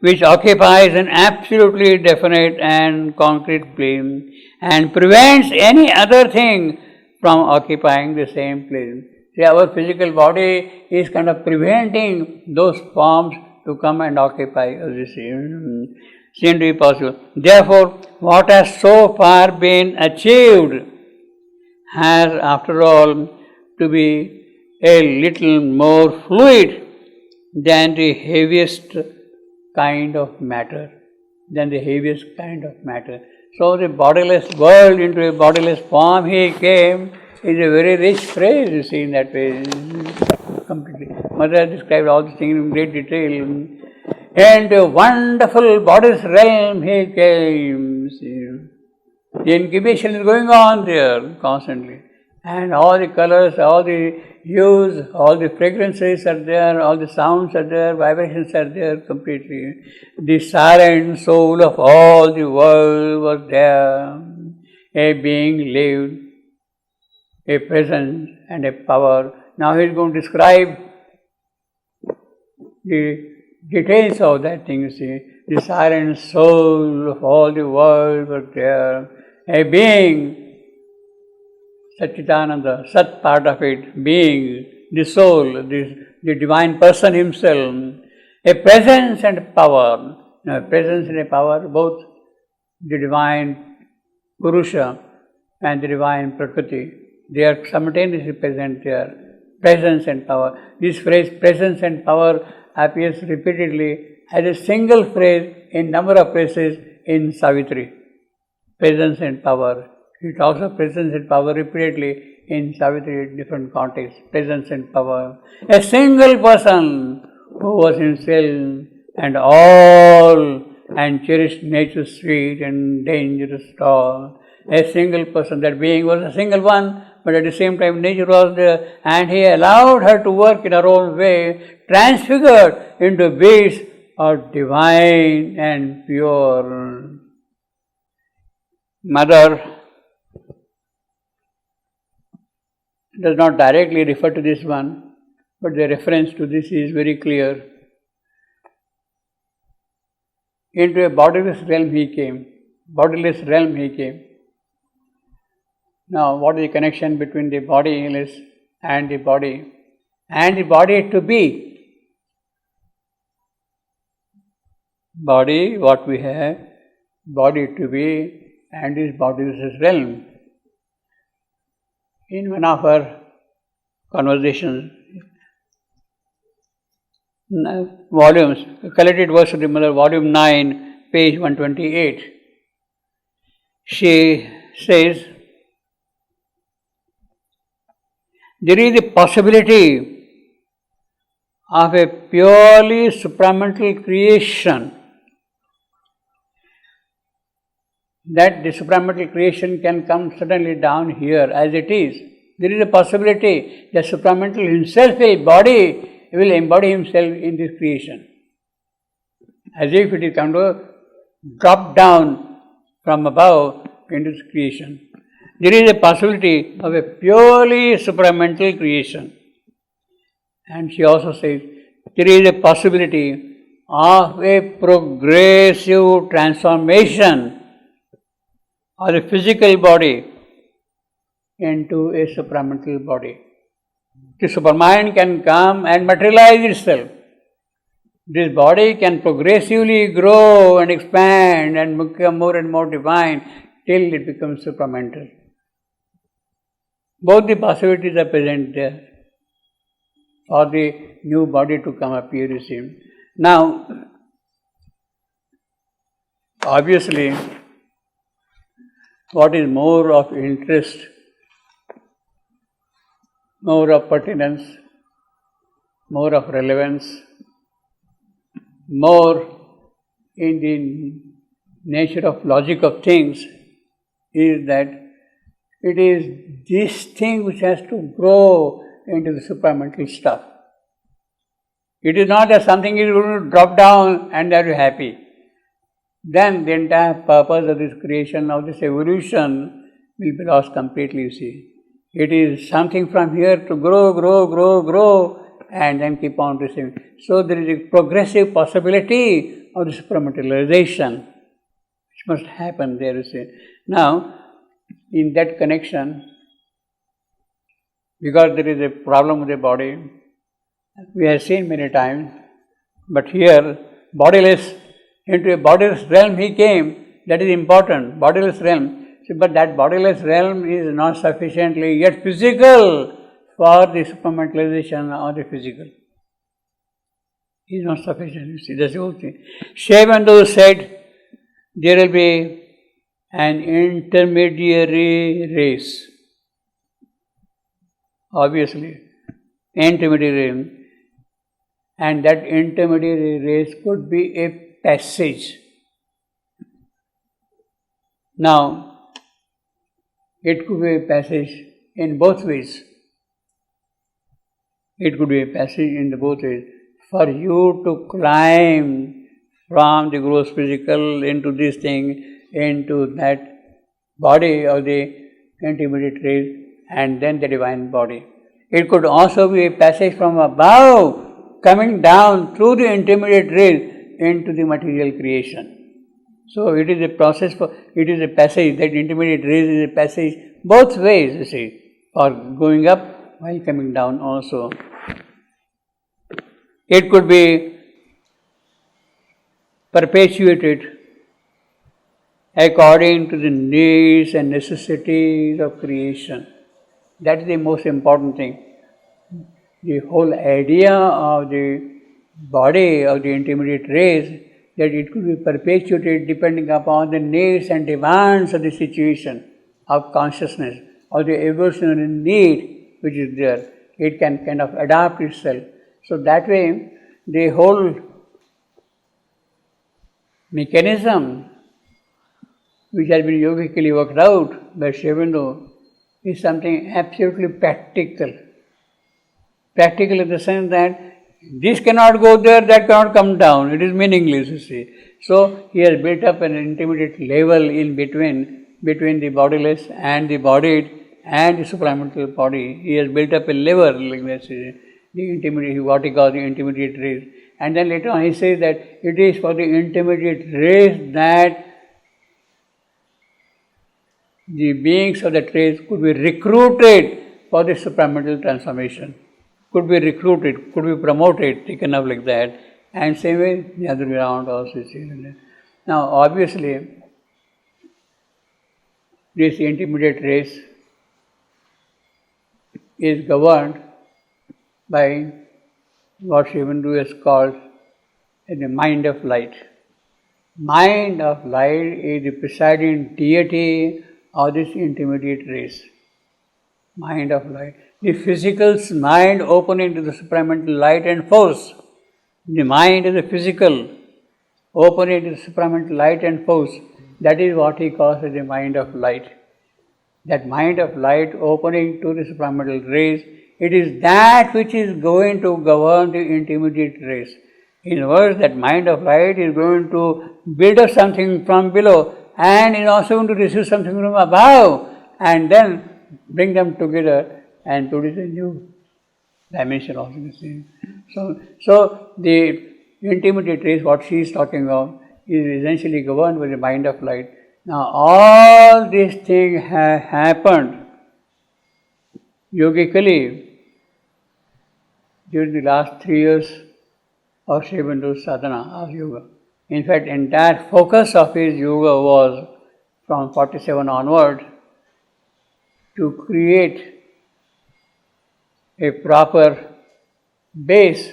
which occupies an absolutely definite and concrete plane and prevents any other thing from occupying the same plane. See, our physical body is kind of preventing those forms to come and occupy this seem to be possible. Therefore, what has so far been achieved has, after all, to be a little more fluid than the heaviest kind of matter. So the bodiless world into a bodiless form he came is a very rich phrase, you see, in that way. Completely. Mother described all these things in great detail. And a wonderful bodiless realm he came. See. The incubation is going on there constantly. And all the colors, all the hues, all the fragrances are there, all the sounds are there, vibrations are there completely. The silent soul of all the world was there. A being lived, a presence and a power. Now he is going to describe the details of that thing, you see. The silent soul of all the world was there. A being, Satchitananda, Sat part of it, being, the soul, the divine person himself, a presence and power. Now, presence and a power, both the divine Purusha and the divine Prakriti, they are simultaneously present there. Presence and power. This phrase, presence and power, appears repeatedly as a single phrase in number of places in Savitri. Presence and power. He talks of presence and power repeatedly in Savitri in different contexts. Presence and power. A single person who was himself and all and cherished nature's sweet and dangerous law. A single person, that being was a single one, but at the same time nature was there, and he allowed her to work in her own way, transfigured into beings of divine and pure. Mother does not directly refer to this one, but the reference to this is very clear. Into a bodiless realm he came. Now, what is the connection between the bodiless and the body? And the body to be. Body, what we have, body to be, and this bodiless realm. In one of our conversations, volumes, Collected Works of the Mother, volume 9, page 128, she says, there is a possibility of a purely supramental creation, that the supramental creation can come suddenly down here as it is. There is a possibility that supramental himself will embody himself in this creation, as if it is going to drop down from above into this creation. There is a possibility of a purely supramental creation. And she also says, there is a possibility of a progressive transformation of the physical body into a supramental body. The supermind can come and materialize itself. This body can progressively grow and expand and become more and more divine till it becomes supramental. Both the possibilities are present there for the new body to come appear, you see. Now, obviously, what is more of interest, more of pertinence, more of relevance, more in the nature of logic of things is that it is this thing which has to grow into the supramental stuff. It is not that something is going to drop down and they are happy. Then the entire purpose of this creation, of this evolution, will be lost completely, you see. It is something from here to grow, and then keep on receiving. So there is a progressive possibility of the supramaterialization which must happen there. You see. Now, in that connection, because there is a problem with the body, we have seen many times, but here, bodiless, into a bodiless realm he came, that is important, bodiless realm. But that bodiless realm is not sufficiently yet physical for the supramaterialization of the physical. It is not sufficient, you see, that's the whole thing. Sri Aurobindo said there will be an intermediary race. Obviously, intermediary race. And that intermediary race could be a passage. Now, it could be a passage in both ways. It could be a passage in both ways. For you to climb from the gross physical into this thing, into that body of the intermediate race, and then the divine body. It could also be a passage from above, coming down through the intermediate race into the material creation. So it is a process it is a passage, that intermediate race is a passage both ways, you see, for going up while coming down also. It could be perpetuated according to the needs and necessities of creation. That is the most important thing. The whole idea of the body of the intermediate race, that it could be perpetuated depending upon the needs and demands of the situation of consciousness, or the evolutionary need which is there. It can kind of adapt itself. So that way, the whole mechanism which has been yogically worked out by Sri Aurobindo is something absolutely practical. Practical in the sense that this cannot go there, that cannot come down. It is meaningless, you see. So he has built up an intermediate level in between the bodiless and the bodied and the supramental body. He has built up a level like this, the intermediate, what he calls the intermediate race. And then later on he says that it is for the intermediate race that the beings of that race could be recruited for the supramental transformation. Could be recruited, could be promoted, taken up like that, and same way the other way around also. Now, obviously, this intermediate race is governed by what Sri Aurobindo has called the mind of light. Mind of light is the presiding deity of this intermediate race. Mind of light. The physical's mind opening to the supramental light and force. The mind is the physical opening to the supramental light and force. That is what he calls the mind of light. That mind of light opening to the supramental race, it is that which is going to govern the intermediate race. In other words, that mind of light is going to build up something from below and is also going to receive something from above, and then bring them together and produce a new dimension of the same. So the intermediate race, what she is talking about, is essentially governed by the mind of light. Now all these things have happened yogically during the last 3 years of Sri Aurobindo's sadhana of yoga. In fact, entire focus of his yoga was from 47 onward to create a proper base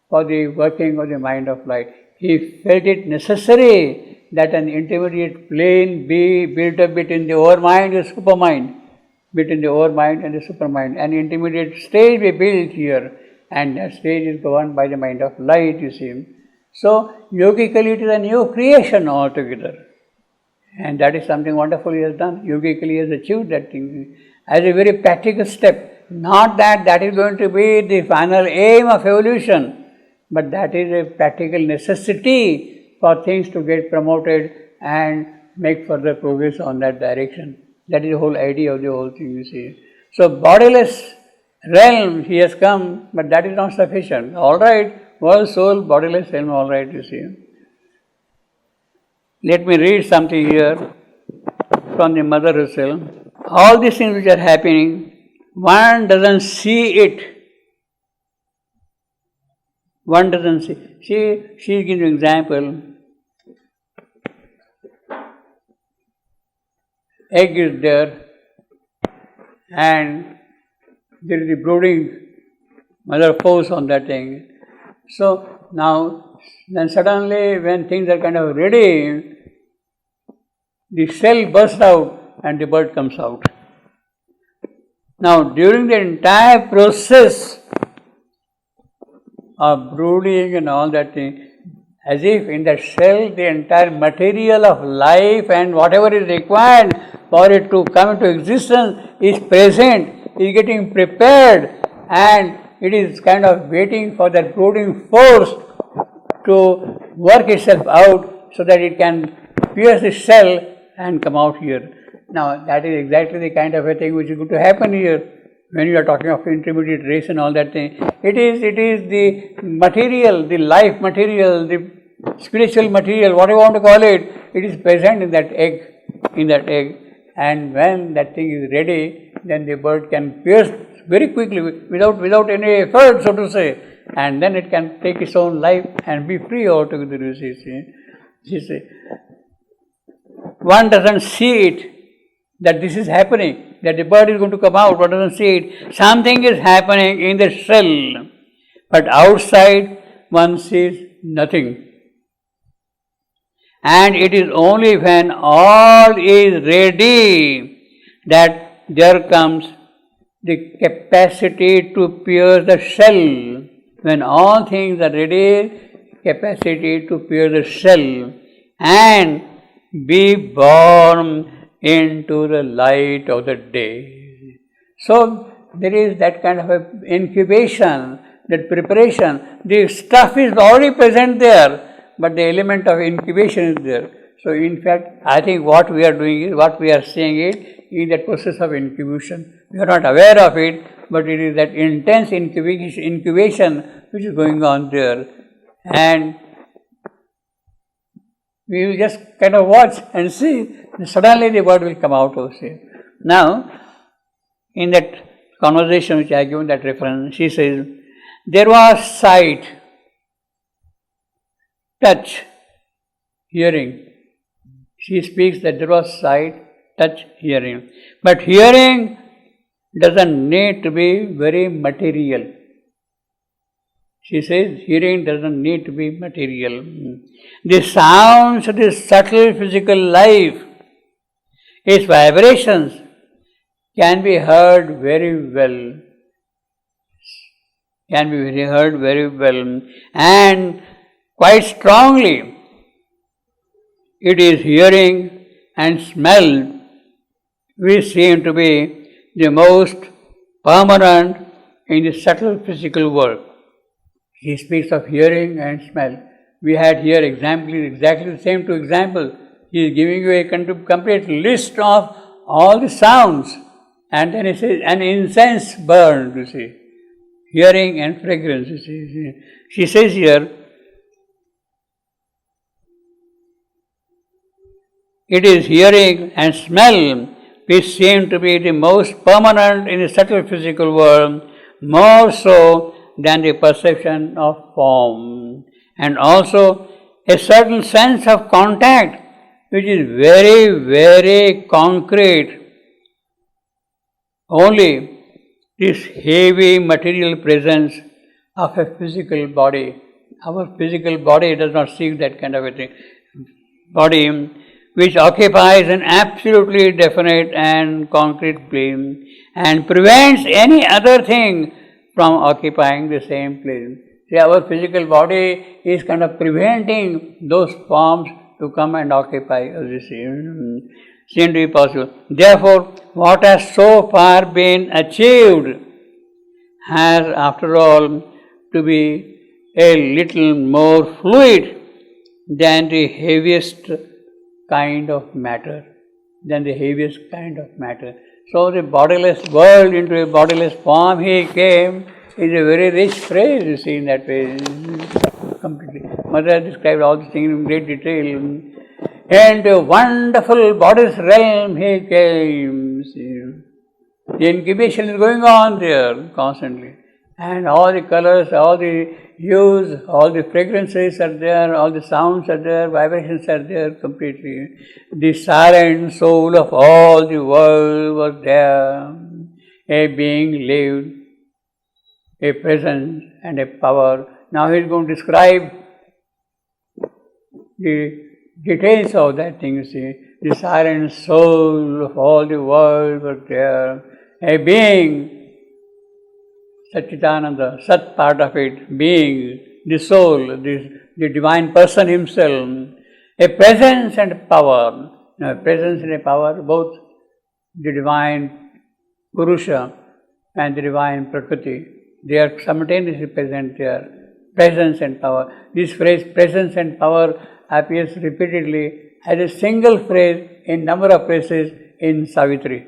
for the working of the mind of light. He felt it necessary that an intermediate plane be built up between the overmind and the supermind, between the overmind and the supermind. An intermediate stage be built here, and that stage is governed by the mind of light, you see. So, yogically it is a new creation altogether. And that is something wonderful he has done. Yogically he has achieved that thing as a very practical step. Not that that is going to be the final aim of evolution, but that is a practical necessity for things to get promoted and make further progress on that direction. That is the whole idea of the whole thing, you see. So bodiless realm he has come, but that is not sufficient. All right, world, soul, bodiless realm, all right, you see. Let me read something here from the mother herself. All these things which are happening, one doesn't see it. One doesn't see. She gives an example. Egg is there, and there is the brooding mother force on that thing. So now, then suddenly when things are kind of ready, the cell bursts out and the bird comes out. Now during the entire process of brooding and all that thing, as if in that cell the entire material of life and whatever is required for it to come into existence is present, is getting prepared, and it is kind of waiting for that brooding force to work itself out so that it can pierce the cell and come out here. Now that is exactly the kind of a thing which is going to happen here. When you are talking of intermediate race and all that thing, it is the material, the life material, the spiritual material, whatever you want to call it, it is present in that egg. And when that thing is ready, then the bird can pierce very quickly without any effort, so to say, and then it can take its own life and be free altogether. You see. One doesn't see it, that this is happening, that the bird is going to come out, one doesn't see it. Something is happening in the cell, but outside one sees nothing. And it is only when all is ready that there comes the capacity to pierce the shell. When all things are ready, capacity to pierce the shell and be born into the light of the day. So there is that kind of a incubation, that preparation. The stuff is already present there, but the element of incubation is there. So in fact, I think what we are doing is, what we are seeing it is that process of incubation. We are not aware of it, but it is that intense incubation which is going on there. And we will just kind of watch and see, and suddenly the word will come out of it. Now, in that conversation which I have given that reference, she says, there was sight, touch, hearing. She speaks that there was sight, touch, hearing. But hearing doesn't need to be very material. She says hearing doesn't need to be material. The sounds of the subtle physical life, its vibrations can be heard very well. Can be heard very well and quite strongly. It is hearing and smell which seem to be the most permanent in the subtle physical world. He speaks of hearing and smell. We had here exactly the same two examples. He is giving you a complete list of all the sounds, and then he says, an incense burned, you see. Hearing and fragrance, you see. She says here, it is hearing and smell which seem to be the most permanent in the subtle physical world, more so than the perception of form, and also a certain sense of contact which is very, very concrete. Only this heavy material presence of a physical body. Our physical body does not see that kind of a thing. Body which occupies an absolutely definite and concrete plane and prevents any other thing from occupying the same place. See, our physical body is kind of preventing those forms to come and occupy, as you see, seem to be possible. Therefore, what has so far been achieved has, after all, to be a little more fluid than the heaviest kind of matter. So the bodiless world into a bodiless form he came is a very rich phrase, you see, in that way. Completely. Mother described all these things in great detail. And a wonderful bodiless realm he came. See. The incubation is going on there constantly. And all the colors, all the hues, all the fragrances are there, all the sounds are there, vibrations are there completely. The silent soul of all the world was there. A being lived, a presence and a power. Now he is going to describe the details of that thing, you see. The silent soul of all the world was there. A being, Satchitananda, Sat part of it, being, the soul, the divine person himself, a presence and power. Now, presence and a power, both the divine Purusha and the divine Prakriti, they are simultaneously present there. Presence and power. This phrase, presence and power, appears repeatedly as a single phrase in number of places in Savitri.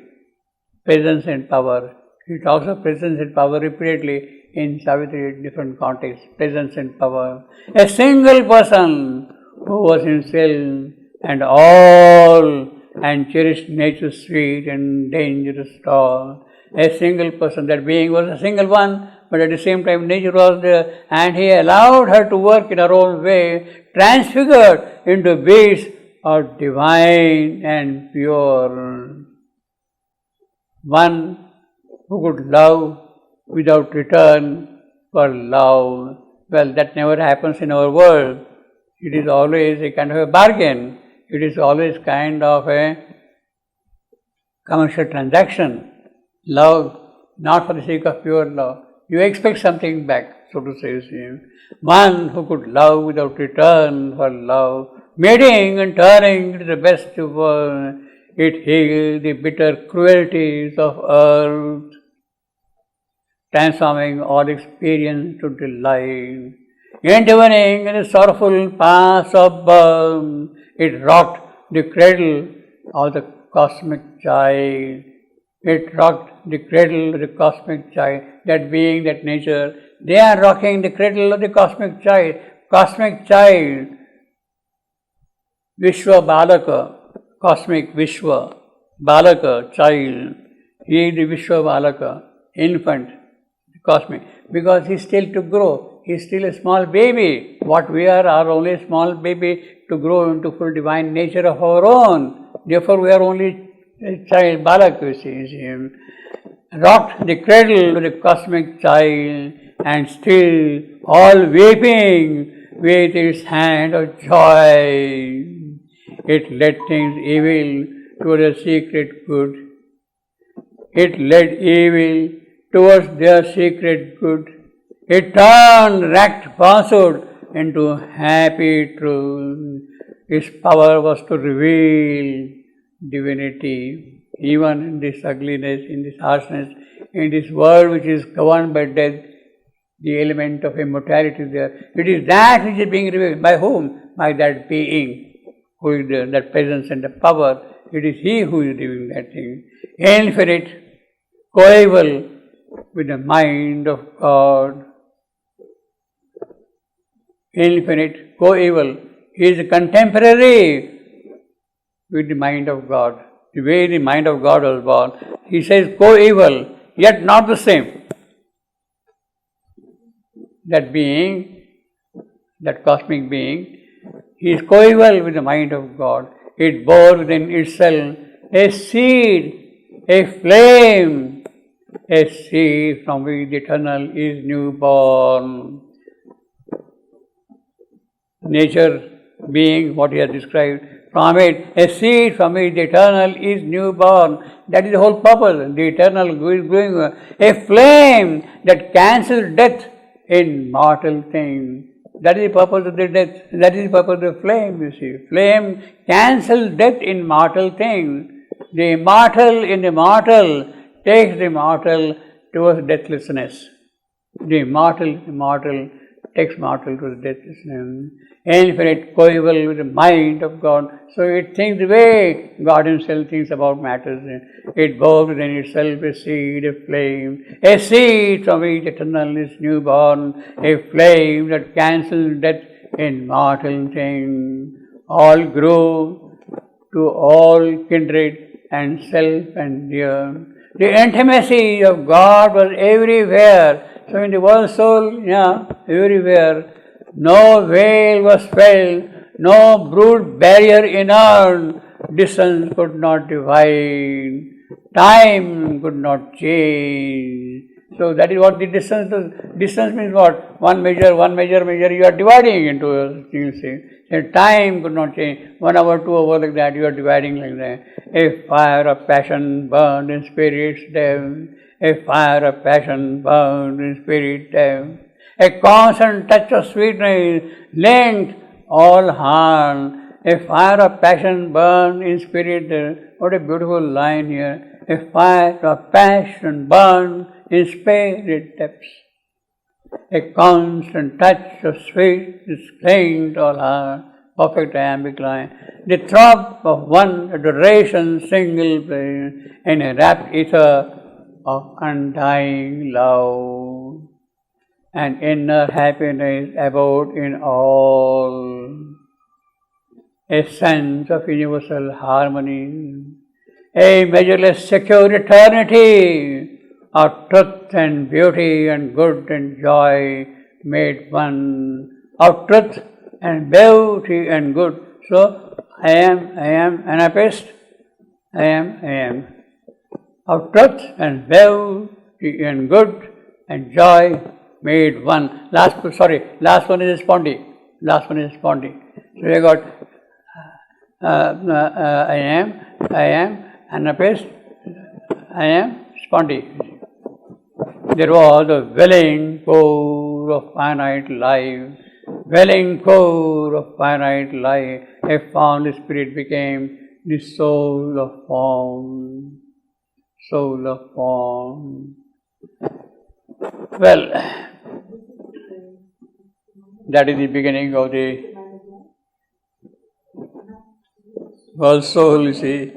Presence and power. He talks of presence and power repeatedly in Savitri in different contexts. Presence and power. A single person who was himself and all and cherished nature's sweet and dangerous star. A single person, that being was a single one, but at the same time nature was there, and he allowed her to work in her own way, transfigured into beings of divine and pure. One who could love without return for love. Well, that never happens in our world. It is always a kind of a bargain. It is always kind of a commercial transaction. Love, not for the sake of pure love. You expect something back, so to say. One who could love without return for love, meeting and turning to the best of all. It healed the bitter cruelties of earth, transforming all experience to delight. Intervening in the sorrowful paths of birth, it rocked the cradle of the cosmic child. It rocked the cradle of the cosmic child, that being, that nature. They are rocking the cradle of the cosmic child. Cosmic child, Vishwa Balaka, cosmic Vishwa, Balaka, child. He is the Vishwa Balaka, infant, cosmic, because he is still to grow. He is still a small baby. What we are only a small baby to grow into full divine nature of our own. Therefore, we are only a child, Balak, you see. Rocked the cradle of the cosmic child, and still all weeping with its hand of joy. It led things evil to the secret good. It led evil towards their secret good. It turned racked falsehood into happy truth. Its power was to reveal divinity, even in this ugliness, in this harshness, in this world which is governed by death. The element of immortality there. It is that which is being revealed. By whom? By that being who is there, that presence and the power. It is he who is doing that thing. Infinite, coeval with the mind of God. Infinite, coeval. He is contemporary with the mind of God. The way the mind of God was born. He says coeval, yet not the same. That being, that cosmic being, he is coeval with the mind of God. It bore within itself a seed, a flame, a seed from which the eternal is newborn. Nature being what he has described, from it, a seed from which the eternal is newborn. That is the whole purpose. The eternal is going, a flame that cancels death in mortal things. That is the purpose of the death. That is the purpose of the flame, you see. Flame cancels death in mortal things. The immortal in the mortal takes the mortal towards deathlessness. The immortal takes mortal to death. Infinite, coeval with the mind of God. So it thinks the way God Himself thinks about matters. It bore within itself a seed, a flame, a seed from which eternal is newborn, a flame that cancels death in mortal things. All grew to all kindred and self and dear. The intimacy of God was everywhere. So in the world soul, everywhere. No veil was felt, no brute barrier inert, distance could not divide, time could not change. So that is what the distance is. Distance means what? One measure, you are dividing into, you see. And time could not change. 1 hour, 2 hours like that, you are dividing like that. A fire of passion burned in spirit's depth. A fire of passion burned in spirit's depth. A constant touch of sweetness linked all heart. A fire of passion burned in spirit. What a beautiful line here. A fire of passion burned in spirit depths. A constant touch of sweetness linked all heart. Perfect iambic line. The throb of one adoration single prayer in a rapt ether of undying love. And inner happiness abode in all. A sense of universal harmony, a measureless secure eternity of truth and beauty and good and joy made one, of truth and beauty and good. So, I am Anarchist, I am. Of truth and beauty and good and joy made one. Last one is Spondi. So we got I am Anarchist, I am Spondi. There was a welling core of finite life. A found spirit became the soul of form. Well, that is the beginning of the world soul, you see.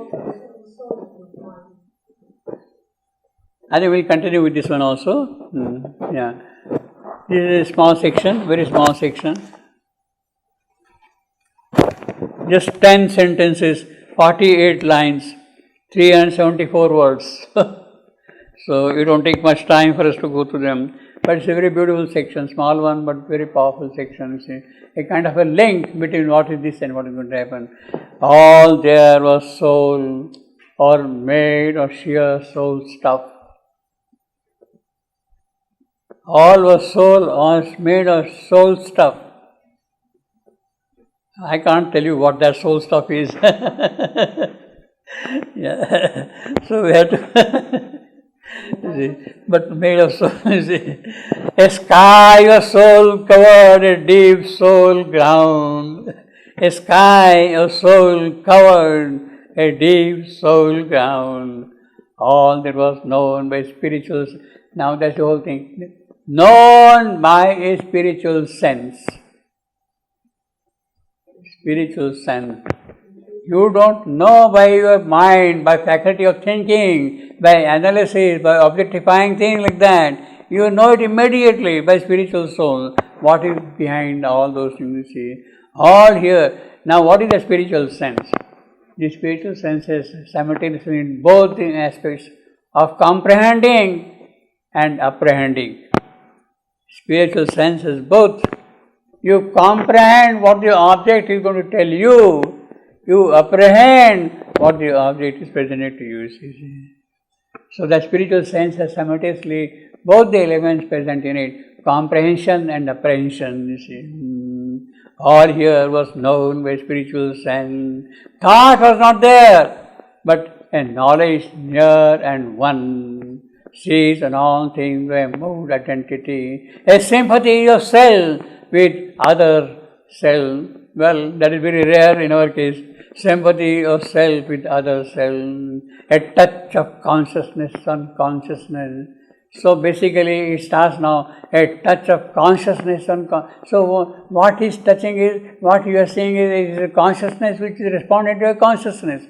I think we'll continue with this one also. This is a small section, very small section. Just 10 sentences, 48 lines, 374 words. So it won't take much time for us to go through them. But it's a very beautiful section, small one but very powerful section. You see, a kind of a link between what is this and what is going to happen. All there was soul, or made of sheer soul stuff. All was soul, or made of soul stuff. I can't tell you what that soul stuff is. So we have to. But made of soul, a sky of soul covered a deep soul ground. A sky of soul covered a deep soul ground. All that was known by spirituals. Now that's the whole thing. Known by a spiritual sense. Spiritual sense. You don't know by your mind, by faculty of thinking, by analysis, by objectifying things like that. You know it immediately by spiritual soul. What is behind all those things you see? All here. Now what is the spiritual sense? The spiritual sense is simultaneously in both the aspects of comprehending and apprehending. Spiritual sense is both. You comprehend what the object is going to tell you. You apprehend what the object is presented to you. See. So the spiritual sense has simultaneously both the elements present in it, comprehension and apprehension. You see. All here was known by spiritual sense. Thought was not there, but a knowledge near and one. Sees on all things by a moved identity, a sympathy of self with other self. Well, that is very rare in our case. Sympathy of self with other self, a touch of consciousness on consciousness, So basically it starts now a touch of consciousness. So what is touching is, what you are seeing is a consciousness which is responding to a consciousness.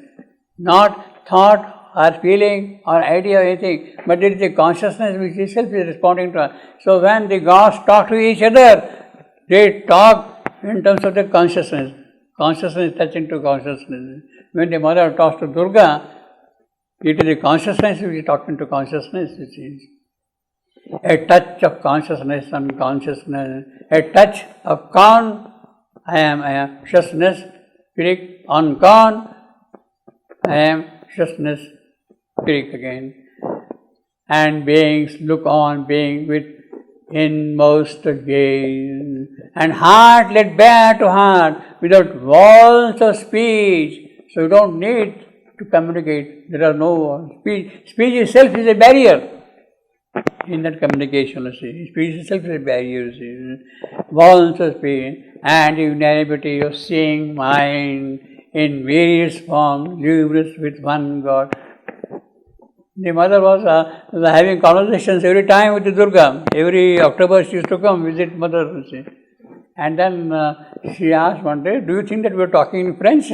Not thought or feeling or idea or anything, but it is a consciousness which itself is responding to us. So when the gods talk to each other, they talk in terms of the consciousness. Consciousness touching to consciousness. When the mother talks to Durga, it is the consciousness which is talking to consciousness, which is a touch of consciousness and consciousness, a touch of I am consciousness, spirit, on I am consciousness, spirit again. And beings look on, being with inmost gaze, and heart led bare to heart, without walls of speech. So you don't need to communicate. There are no speech. Speech itself is a barrier in that communication. Speech itself is a barrier. Walls of speech and unanimity of seeing mind in various forms, numerous with one God. The mother was having conversations every time with the Durga. Every October she used to come visit mother. And then she asked one day, "Do you think that we are talking in French?"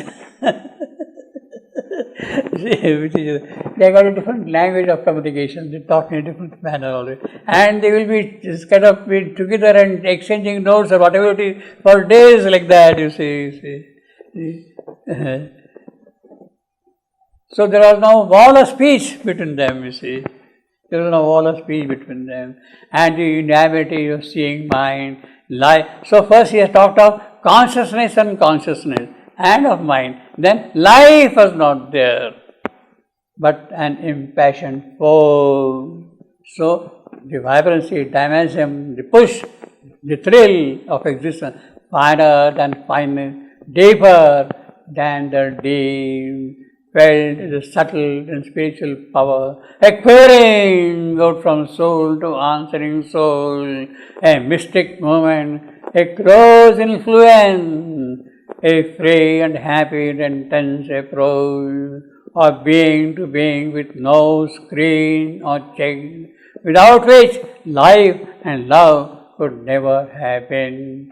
They got a different language of communication. They talk in a different manner always. And they will be just kind of be together and exchanging notes or whatever it is for days like that, you see. So there was no wall of speech between them, you see. There was no wall of speech between them. And the unanimity of seeing mind, life. So first he has talked of consciousness and consciousness, and of mind. Then life was not there, but an impassioned force. So the vibrancy, dynamism, the push, the thrill of existence, finer than fineness, deeper than the deep, felt the subtle and spiritual power, a quivering out from soul to answering soul, a mystic moment, a close influence, a free and happy and intense approach of being to being with no screen or check, without which life and love could never happen.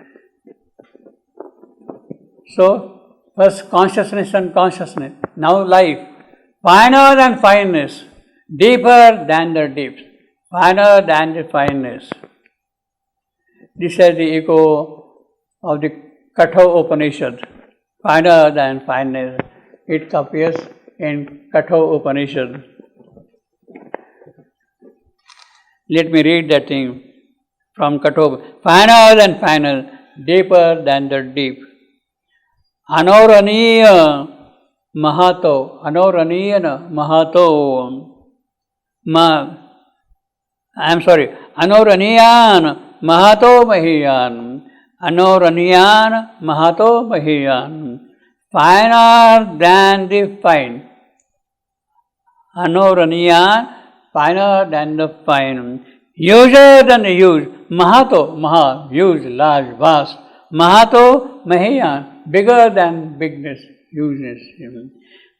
So, first consciousness and consciousness, now life, finer than fineness, deeper than the deep, finer than the fineness. This is the echo of the Katha Upanishad, finer than fineness. It appears in Katha Upanishad. Let me read that thing from Katha. Finer than final, deeper than the deep. Anoraniya Mahato, Anoraniyana Mahato, Anoraniyan Mahato Mahiyan, Anoraniyan Mahato Mahiyan, finer than the fine. Anoraniyan, finer than the fine, huger than the huge. Mahato, Maha, huge, large, vast. Mahato Mahiyan, bigger than bigness, hugeness.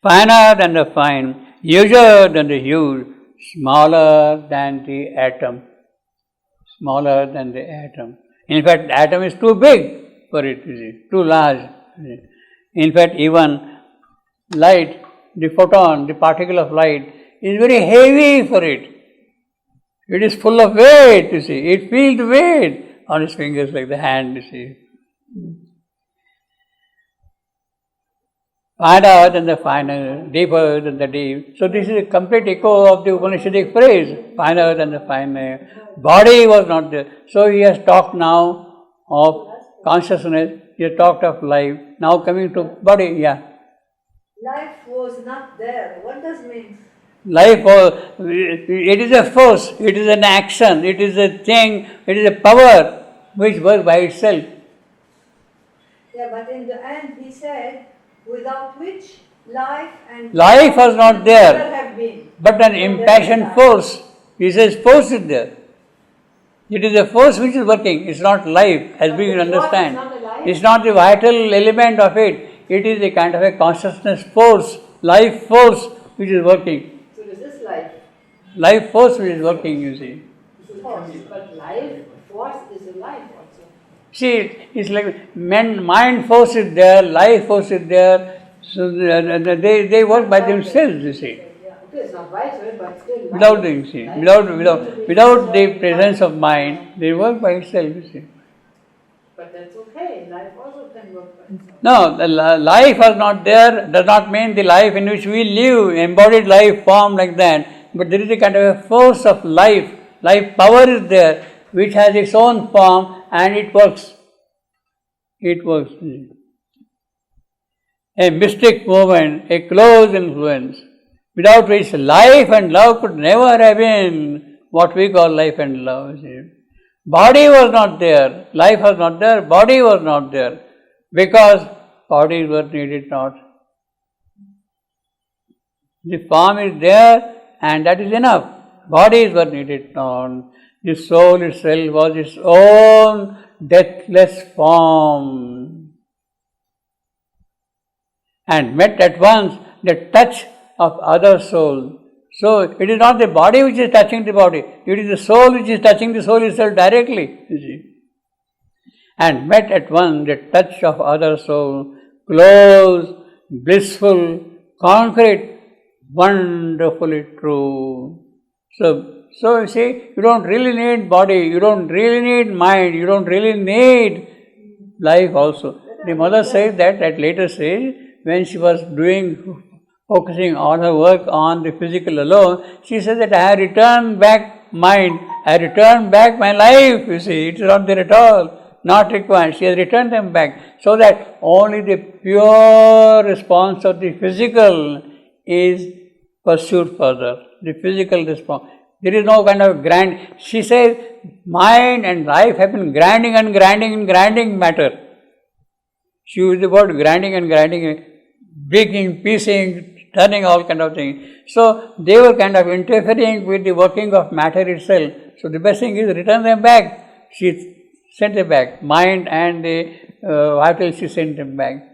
Finer than the fine, huger than the huge, smaller than the atom. Smaller than the atom. In fact, the atom is too big for it, too large. In fact, even light, the photon, the particle of light, is very heavy for it. It is full of weight, you see. It feels the weight on its fingers like the hand, you see. Finer than the finer, deeper than the deep. So this is a complete echo of the Upanishadic phrase, finer than the finer. Body was not there. So he has talked now of consciousness, he has talked of life. Now coming to body, Life was not there. What does it mean? Life was, it is a force, it is an action, it is a thing, it is a power which works by itself. Yeah, but in the end he said, without which life was not there, never have been. But an impassioned force. He says force is there. It is a force which is working. It's not life, as we understand. It's not the vital element of it. It is a kind of a consciousness force, life force which is working. So this is life. life force which is working, you see. Force, but life force is a life also. See, it's like mind force is there, life force is there, so they work by themselves, you see. Yeah, okay, it's not vice, but still. Without the, you see, without the presence of mind, they work by itself, you see. But that's okay, life also can work by itself. No, the life was not there, does not mean the life in which we live, embodied life form like that, but there is a kind of a force of life power is there, which has its own form and it works. It works. A mystic movement, a close influence, without which life and love could never have been what we call life and love. Body was not there, life was not there, body was not there, because bodies were needed not. The form is there and that is enough. Bodies were needed not. The soul itself was its own deathless form and met at once the touch of other soul. So it is not the body which is touching the body, it is the soul which is touching the soul itself directly, you see. And met at once the touch of other soul, close, blissful, concrete, wonderfully true. So you see, you don't really need body, you don't really need mind, you don't really need life also. The mother says that at later stage, when she was focusing all her work on the physical alone, she says that I have returned back mind, I returned back my life, you see, it is not there at all, not required. She has returned them back, so that only the pure response of the physical is pursued further, the physical response. There is no kind of grand, she says, mind and life have been grinding matter. She used the word grinding, breaking, piecing, turning, all kind of things. So they were kind of interfering with the working of matter itself. So the best thing is return them back. She sent them back, mind and the vital, she sent them back.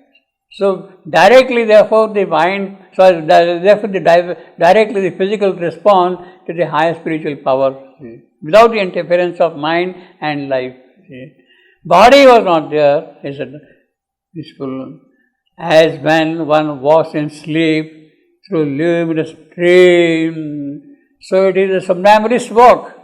So directly, therefore, the mind, directly the physical response to the higher spiritual power, without the interference of mind and life. Body was not there, he said, peaceful. As when one walks in sleep through luminous dream, so it is a somnambulist walk.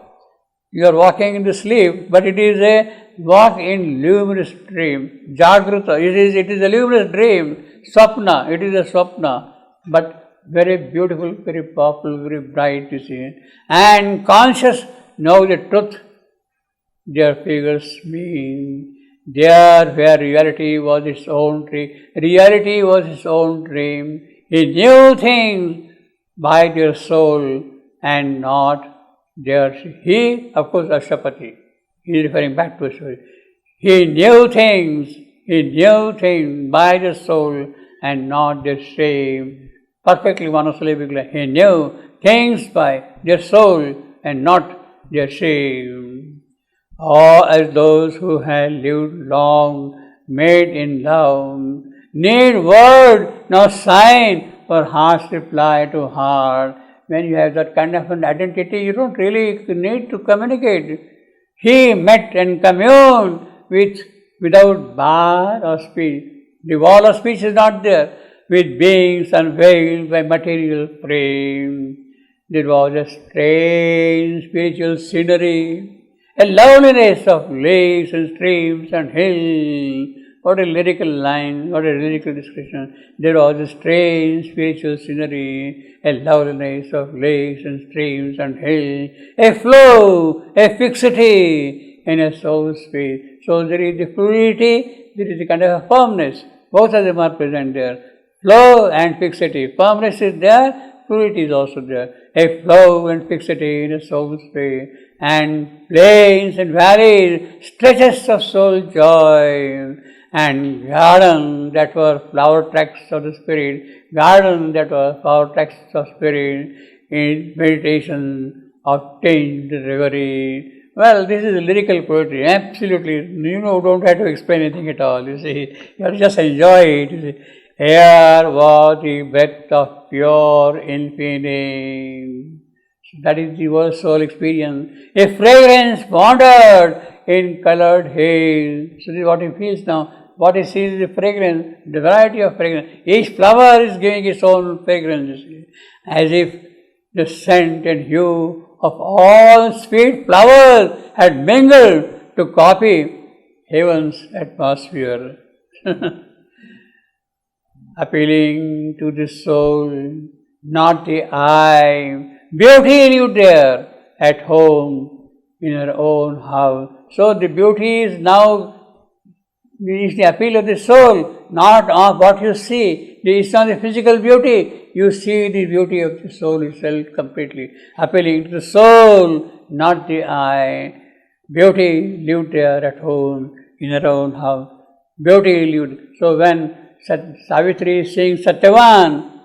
You are walking in the sleep, but it is a walk in luminous dream. Jagruta, it is a luminous dream. Swapna, it is a swapna, but very beautiful, very powerful, very bright, you see. And conscious know the truth their figures mean. There where reality was its own dream, reality was its own dream. He knew things by their soul and not theirs. He, of course, Ashapati, he is referring back to a story. He knew things by the soul and not the same. Perfectly monosyllabic. He knew things by their soul and not their shame. Or as those who have lived long, made in love, need word, no sign for heart's reply to heart. When you have that kind of an identity, you don't really need to communicate. He met and communed without bar or speech. The wall of speech is not there. With beings unveiled by material frame. There was a strange spiritual scenery, a loveliness of lakes and streams and hills. What a lyrical line, what a lyrical description. There was a strange spiritual scenery, a loveliness of lakes and streams and hills, a flow, a fixity in a soul space. So there is the fluidity, there is a kind of a firmness. Both of them are present there. Flow and fixity. Firmness is there, fluidity is also there. A flow and fixity in a soul space. And plains and valleys, stretches of soul joy. And gardens that were flower tracts of the spirit, gardens that were flower tracts of spirit, in meditation, obtained reverie. Well, this is lyrical poetry, absolutely. You don't have to explain anything at all, you see. You have to just enjoy it, you see. Here was the breath of pure infinite. So that is the world soul experience. A fragrance wandered in colored haze. So this is what he feels now. What he sees is the fragrance, the variety of fragrance. Each flower is giving its own fragrance, as if the scent and hue of all sweet flowers had mingled to copy heaven's atmosphere. Appealing to the soul, not the eye. Beauty lived there at home in her own house. So the beauty is now is the appeal of the soul, not of what you see. It's not the physical beauty. You see the beauty of the soul itself completely. Appealing to the soul, not the eye. Beauty lived there at home in her own house. Beauty lived. So when Savitri is seeing Satyavan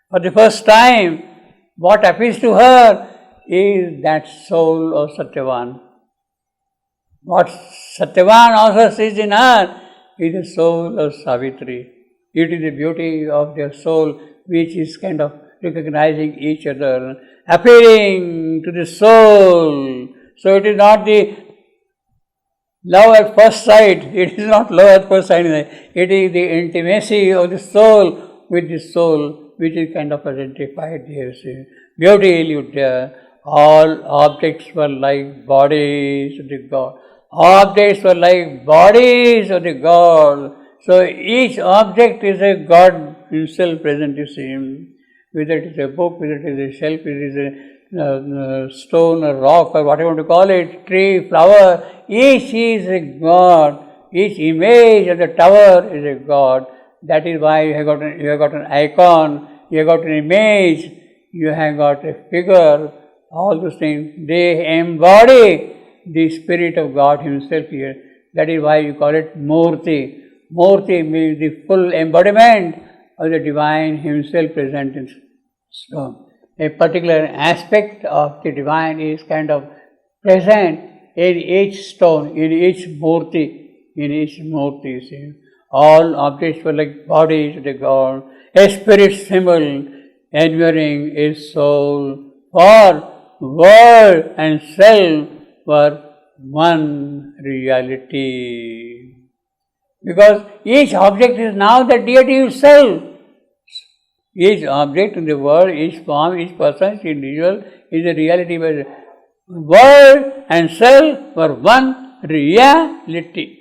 for the first time, what appeals to her is that soul of Satyavan. What Satyavan also sees in her is the soul of Savitri. It is the beauty of their soul which is kind of recognizing each other, appealing to the soul. So it is not the love at first sight. It is not love at first sight. It is the intimacy of the soul with the soul which is kind of identified here. Beauty lived there. All objects were like bodies of the God. Objects were like bodies of the God. So each object is a God himself present, you see. Whether it is a book, whether it is a shelf, whether it is a stone or rock or whatever you want to call it, tree, flower, each is a God. Each image of the tower is a God. That is why you have got an icon, you have got an image, you have got a figure, all those things. They embody the Spirit of God Himself here. That is why you call it Murti. Murti means the full embodiment of the Divine Himself present in stone. A particular aspect of the Divine is kind of present in each stone, in each Murti, you see. All objects were like bodies of the God, a spirit symbol enduring His soul, for world and self were one reality. Because each object is now the deity itself. Each object in the world, each form, each person, each individual is a reality. World and self were one reality.